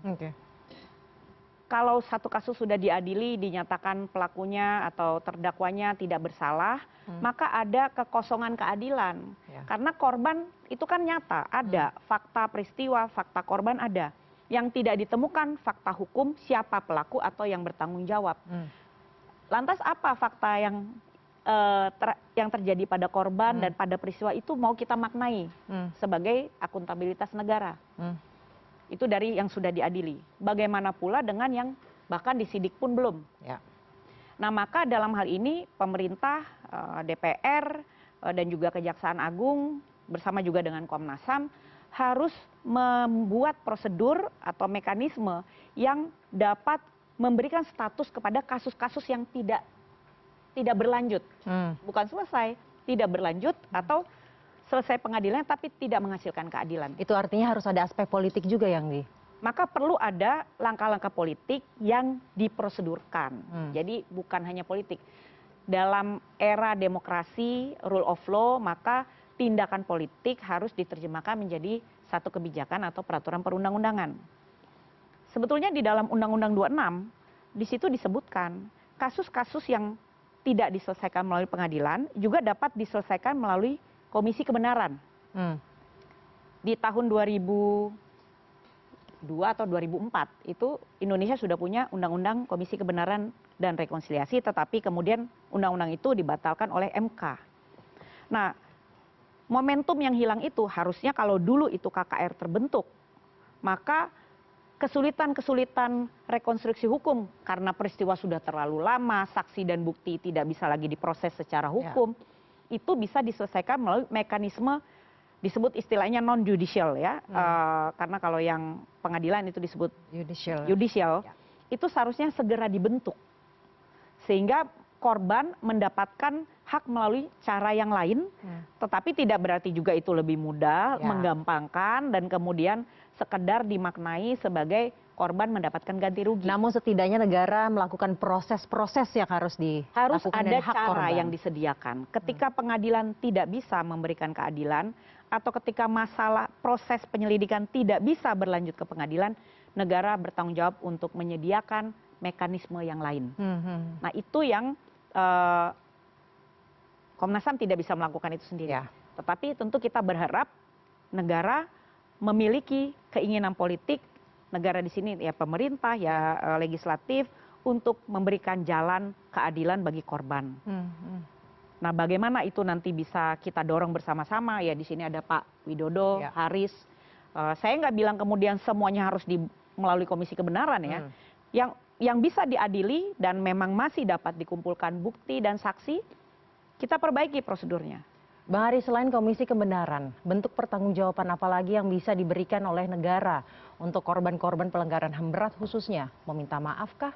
S2: Kalau satu kasus sudah diadili, dinyatakan pelakunya atau terdakwanya tidak bersalah, maka ada kekosongan keadilan. Karena korban itu kan nyata, ada fakta peristiwa, fakta korban ada. Yang tidak ditemukan fakta hukum siapa pelaku atau yang bertanggung jawab. Lantas apa fakta yang terjadi pada korban dan pada peristiwa itu mau kita maknai sebagai akuntabilitas negara. Itu dari yang sudah diadili. Bagaimana pula dengan yang bahkan disidik pun belum. Nah, maka dalam hal ini pemerintah, DPR, dan juga Kejaksaan Agung bersama juga dengan Komnas HAM harus membuat prosedur atau mekanisme yang dapat memberikan status kepada kasus-kasus yang tidak berlanjut. Bukan selesai, tidak berlanjut atau selesai pengadilan tapi tidak menghasilkan keadilan.
S1: Itu artinya harus ada aspek politik juga yang
S2: Maka perlu ada langkah-langkah politik yang diprosedurkan. Jadi bukan hanya politik. Dalam era demokrasi, rule of law, maka tindakan politik harus diterjemahkan menjadi satu kebijakan atau peraturan perundang-undangan. Sebetulnya di dalam Undang-Undang 26, di situ disebutkan kasus-kasus yang tidak diselesaikan melalui pengadilan juga dapat diselesaikan melalui Komisi Kebenaran. Di tahun 2016 atau 2004 itu Indonesia sudah punya Undang-Undang Komisi Kebenaran dan Rekonsiliasi, tetapi kemudian undang-undang itu dibatalkan oleh MK. Nah, momentum yang hilang itu harusnya kalau dulu itu KKR terbentuk, maka kesulitan-kesulitan rekonstruksi hukum karena peristiwa sudah terlalu lama, saksi dan bukti tidak bisa lagi diproses secara hukum, itu bisa diselesaikan melalui mekanisme disebut istilahnya non judicial ya, karena kalau yang pengadilan itu disebut judicial, itu seharusnya segera dibentuk sehingga korban mendapatkan hak melalui cara yang lain, tetapi tidak berarti juga itu lebih mudah, menggampangkan dan kemudian sekedar dimaknai sebagai korban mendapatkan ganti rugi.
S1: Namun setidaknya negara melakukan proses-proses yang harus dilakukan,
S2: harus ada
S1: dari hak
S2: cara
S1: korban
S2: yang disediakan. Ketika pengadilan tidak bisa memberikan keadilan atau ketika masalah proses penyelidikan tidak bisa berlanjut ke pengadilan, negara bertanggung jawab untuk menyediakan mekanisme yang lain. Nah, itu yang Komnas HAM tidak bisa melakukan itu sendiri. Tetapi tentu kita berharap negara memiliki keinginan politik, negara di sini ya pemerintah, ya legislatif, untuk memberikan jalan keadilan bagi korban. Nah, bagaimana itu nanti bisa kita dorong bersama-sama, ya di sini ada Pak Widodo, Haris. Saya nggak bilang kemudian semuanya harus melalui Komisi Kebenaran ya. Yang bisa diadili dan memang masih dapat dikumpulkan bukti dan saksi, kita perbaiki prosedurnya.
S1: Bang Haris, selain Komisi Kebenaran, bentuk pertanggungjawaban apa lagi yang bisa diberikan oleh negara untuk korban-korban pelanggaran HAM berat khususnya? Meminta maafkah?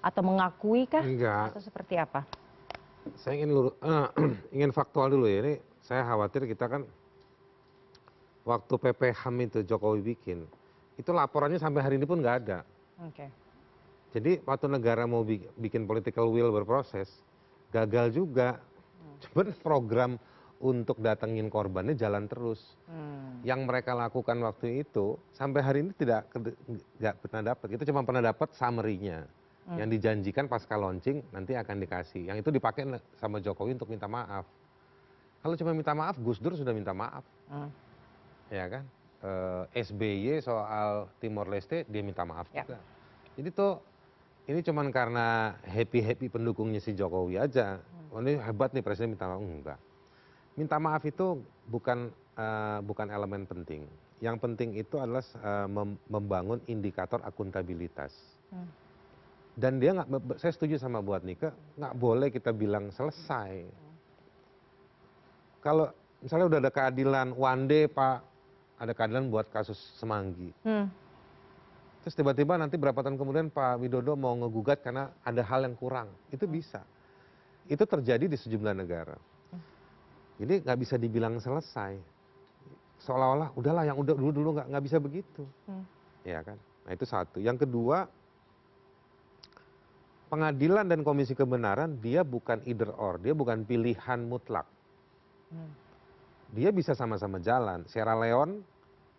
S1: Atau mengakuikah?
S3: Enggak.
S1: Atau seperti apa?
S3: Saya ingin faktual dulu ya. Ini saya khawatir kita kan waktu PPHAM itu Jokowi bikin, itu laporannya sampai hari ini pun nggak ada. Jadi waktu negara mau bikin political will berproses, gagal juga. Cuman program untuk datengin korbannya jalan terus. Yang mereka lakukan waktu itu sampai hari ini nggak pernah dapat. Itu cuma pernah dapat summary-nya. Yang dijanjikan pasca launching nanti akan dikasih. Yang itu dipakai sama Jokowi untuk minta maaf. Kalau cuma minta maaf, Gus Dur sudah minta maaf. Ya kan? SBY soal Timor Leste dia minta maaf juga. Jadi tuh ini cuma karena happy pendukungnya si Jokowi aja. Oh, ini hebat nih presiden minta maaf. Enggak. Minta maaf itu bukan elemen penting. Yang penting itu adalah membangun indikator akuntabilitas. Dan dia saya setuju sama buat Nike, nggak boleh kita bilang selesai. Kalau misalnya udah ada keadilan, one day Pak, ada keadilan buat kasus Semanggi. Terus tiba-tiba nanti berapa tahun kemudian Pak Widodo mau ngegugat karena ada hal yang kurang. Itu bisa. Itu terjadi di sejumlah negara. Jadi nggak bisa dibilang selesai. Seolah-olah udahlah yang udah dulu nggak bisa begitu. Ya kan? Nah itu satu. Yang kedua, pengadilan dan Komisi Kebenaran dia bukan either or, dia bukan pilihan mutlak. Dia bisa sama-sama jalan. Sierra Leone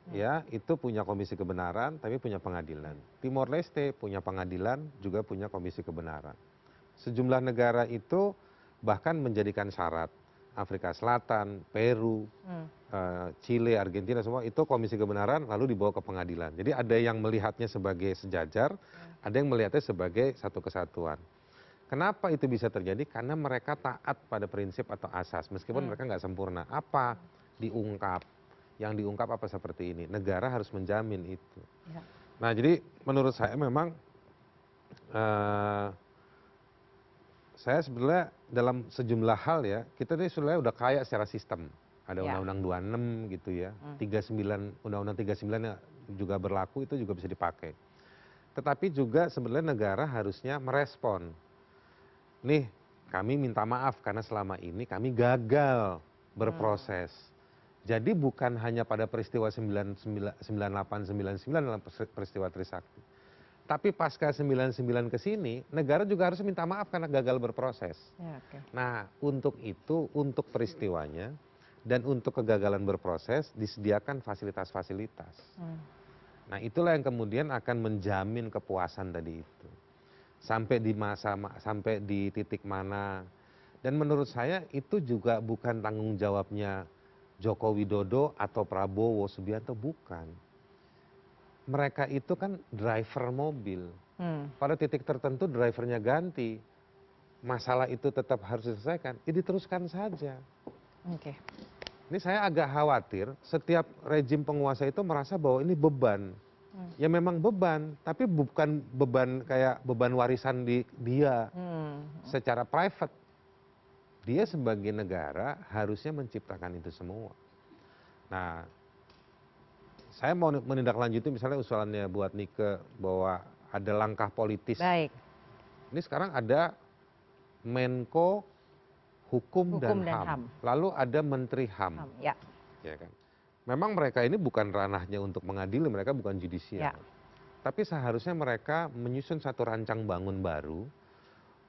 S3: ya itu punya Komisi Kebenaran tapi punya pengadilan. Timor Leste punya pengadilan juga punya Komisi Kebenaran. Sejumlah negara itu bahkan menjadikan syarat. Afrika Selatan, Peru, Chile, Argentina semua itu Komisi Kebenaran lalu dibawa ke pengadilan. Jadi ada yang melihatnya sebagai sejajar, ada yang melihatnya sebagai satu kesatuan. Kenapa itu bisa terjadi? Karena mereka taat pada prinsip atau asas, meskipun mereka nggak sempurna. Apa diungkap? Yang diungkap apa seperti ini? Negara harus menjamin itu. Nah jadi menurut saya memang saya sebenarnya dalam sejumlah hal ya, kita ini sebenarnya udah kaya secara sistem. Ada Undang-Undang 26 gitu ya, 39, Undang-Undang 39 juga berlaku, itu juga bisa dipakai. Tetapi juga sebenarnya negara harusnya merespon. Nih, kami minta maaf karena selama ini kami gagal berproses. Jadi bukan hanya pada peristiwa 98, 99 dalam peristiwa Trisakti. Tapi pasca 99 ke sini, negara juga harus minta maaf karena gagal berproses. Nah, untuk itu, untuk peristiwanya dan untuk kegagalan berproses disediakan fasilitas-fasilitas. Nah, itulah yang kemudian akan menjamin kepuasan tadi itu. Sampai di titik mana. Dan menurut saya itu juga bukan tanggung jawabnya Joko Widodo atau Prabowo Subianto, bukan. mereka itu kan driver mobil. Pada titik tertentu drivernya ganti, masalah itu tetap harus diselesaikan, ya diteruskan saja.
S1: Oke.
S3: Ini saya agak khawatir, setiap rejim penguasa itu merasa bahwa ini beban. Ya memang beban, tapi bukan beban kayak beban warisan dia secara private. Dia sebagai negara harusnya menciptakan itu semua. Nah, saya mau menindaklanjuti misalnya usulannya buat Nike bahwa ada langkah politis.
S1: Baik.
S3: Ini sekarang ada Menko Hukum dan HAM. Lalu ada Menteri HAM.
S1: Ya.
S3: Ya kan? Memang mereka ini bukan ranahnya untuk mengadili, mereka bukan judisial.
S1: Ya.
S3: Tapi seharusnya mereka menyusun satu rancang bangun baru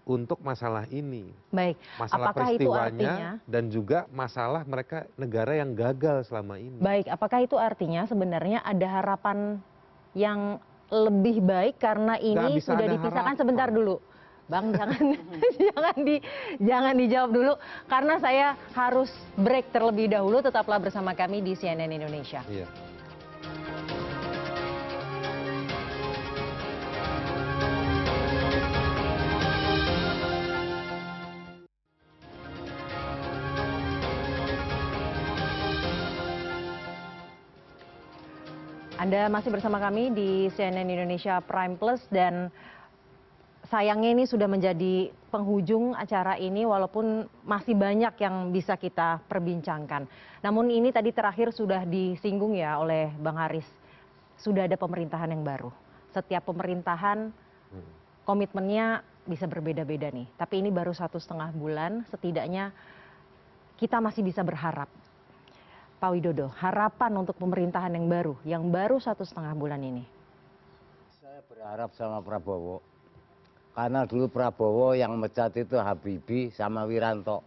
S3: untuk masalah ini.
S1: Baik.
S3: Masalah
S1: Apakah itu
S3: peristiwanya
S1: artinya
S3: dan juga masalah mereka negara yang gagal selama ini.
S1: baik, apakah itu artinya sebenarnya ada harapan yang lebih baik karena
S3: Nggak
S1: ini
S3: bisa
S1: sudah
S3: ada
S1: dipisahkan
S3: harapan.
S1: sebentar dulu. Bang, jangan dijawab dulu karena saya harus break terlebih dahulu. Tetaplah bersama kami di CNN Indonesia.
S3: Iya.
S1: Anda masih bersama kami di CNN Indonesia Prime Plus dan sayangnya ini sudah menjadi penghujung acara ini walaupun masih banyak yang bisa kita perbincangkan. Namun ini tadi terakhir sudah disinggung ya oleh Bang Haris. Sudah ada pemerintahan yang baru. Setiap pemerintahan komitmennya bisa berbeda-beda nih. Tapi ini baru 1,5 bulan, setidaknya kita masih bisa berharap. Pak Widodo, harapan untuk pemerintahan yang baru 1,5 bulan ini.
S4: Saya berharap sama Prabowo. Karena dulu Prabowo yang mecat itu Habibie sama Wiranto.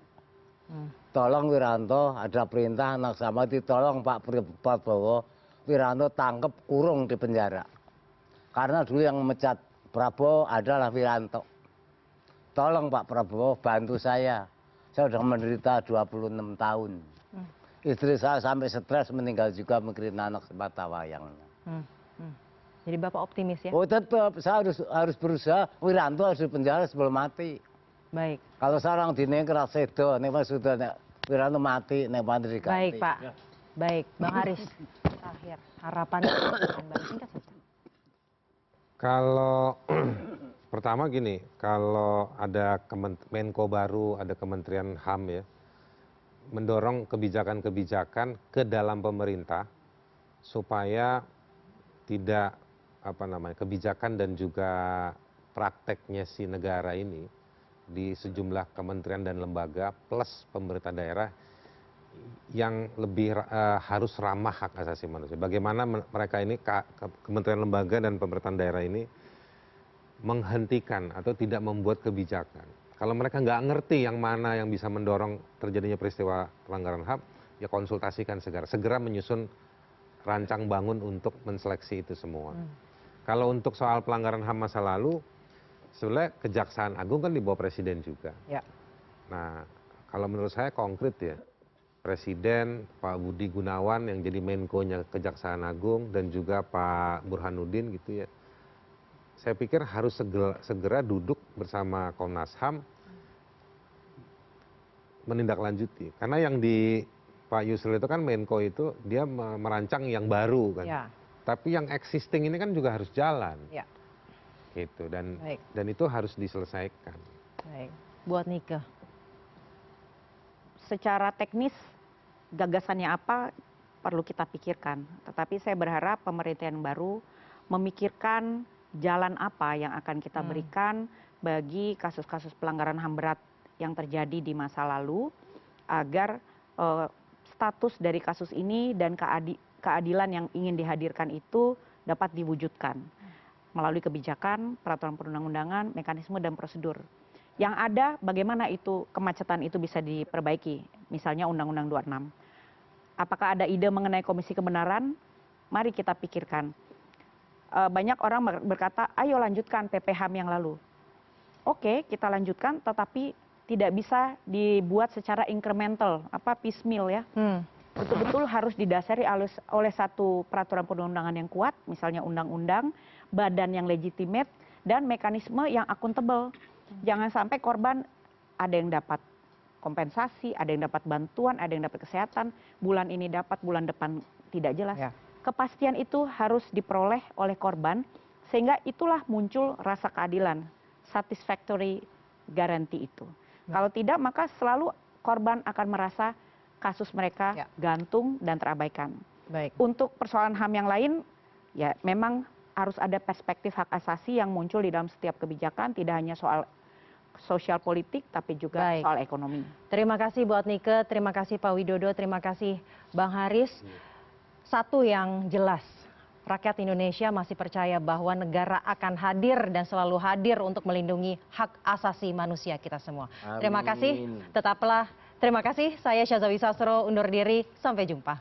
S4: Tolong Wiranto, ada perintah anak sama ditolong Pak Prabowo, Wiranto tangkep kurung di penjara. Karena dulu yang mecat Prabowo adalah Wiranto. Tolong Pak Prabowo bantu saya. Saya sudah menderita 26 tahun. Istri saya sampai stres meninggal juga mikirin anak semata wayangnya.
S1: Jadi Bapak optimis ya?
S4: Oh tetap, saya harus berusaha. Wiranto harus dipenjara sebelum mati.
S1: Baik.
S4: Kalau seorang dini keras sedo, nih Mas sudah Wiranto mati, nih Pandri diganti.
S1: Baik Pak. Baik, Bang Haris. Terakhir, harapan yang baru singkat saja.
S3: Kalau pertama gini, kalau ada Menko baru, ada Kementerian HAM ya, mendorong kebijakan-kebijakan ke dalam pemerintah supaya tidak kebijakan dan juga prakteknya si negara ini di sejumlah kementerian dan lembaga plus pemerintah daerah yang lebih harus ramah hak asasi manusia. Bagaimana mereka ini kementerian lembaga dan pemerintahan daerah ini menghentikan atau tidak membuat kebijakan. Kalau mereka nggak ngerti yang mana yang bisa mendorong terjadinya peristiwa pelanggaran HAM, ya konsultasikan segera menyusun rancang bangun untuk menseleksi itu semua. Kalau untuk soal pelanggaran HAM masa lalu, sebenarnya Kejaksaan Agung kan di bawah Presiden juga.
S1: Ya.
S3: Nah, kalau menurut saya konkret ya, Presiden Pak Budi Gunawan yang jadi Menko-nya Kejaksaan Agung dan juga Pak Burhanuddin gitu ya. Saya pikir harus segera duduk bersama Komnas HAM menindaklanjuti. Karena yang di Pak Yusril itu kan Menko itu dia merancang yang baru kan.
S1: Ya.
S3: Tapi yang existing ini kan juga harus jalan.
S1: Ya.
S3: Gitu dan
S1: Baik.
S3: dan itu harus diselesaikan.
S1: Baik. Buat Nike.
S2: Secara teknis gagasannya apa perlu kita pikirkan. Tetapi saya berharap pemerintahan baru memikirkan jalan apa yang akan kita berikan bagi kasus-kasus pelanggaran HAM berat yang terjadi di masa lalu agar status dari kasus ini dan keadilan yang ingin dihadirkan itu dapat diwujudkan melalui kebijakan, peraturan perundang-undangan, mekanisme dan prosedur. Yang ada bagaimana itu kemacetan itu bisa diperbaiki, misalnya Undang-Undang 26. Apakah ada ide mengenai komisi kebenaran? Mari kita pikirkan. Banyak orang berkata, ayo lanjutkan PPHAM yang lalu. Oke, kita lanjutkan, tetapi tidak bisa dibuat secara incremental, piecemeal ya. betul-betul harus didasari oleh satu peraturan perundang-undangan yang kuat, misalnya undang-undang, badan yang legitimate, dan mekanisme yang akuntabel. Jangan sampai korban ada yang dapat kompensasi, ada yang dapat bantuan, ada yang dapat kesehatan, bulan ini dapat, bulan depan tidak jelas.
S1: Ya.
S2: Kepastian itu harus diperoleh oleh korban, sehingga itulah muncul rasa keadilan, satisfactory guarantee itu. Kalau tidak, maka selalu korban akan merasa kasus mereka gantung dan terabaikan.
S1: Baik.
S2: Untuk persoalan HAM yang lain, ya memang harus ada perspektif hak asasi yang muncul di dalam setiap kebijakan, tidak hanya soal sosial politik, tapi juga soal ekonomi.
S1: Terima kasih buat Nike, terima kasih Pak Widodo, terima kasih Bang Haris. Satu yang jelas, rakyat Indonesia masih percaya bahwa negara akan hadir dan selalu hadir untuk melindungi hak asasi manusia kita semua. Terima kasih, tetaplah. Terima kasih, saya Syazawi Sastro undur diri, sampai jumpa.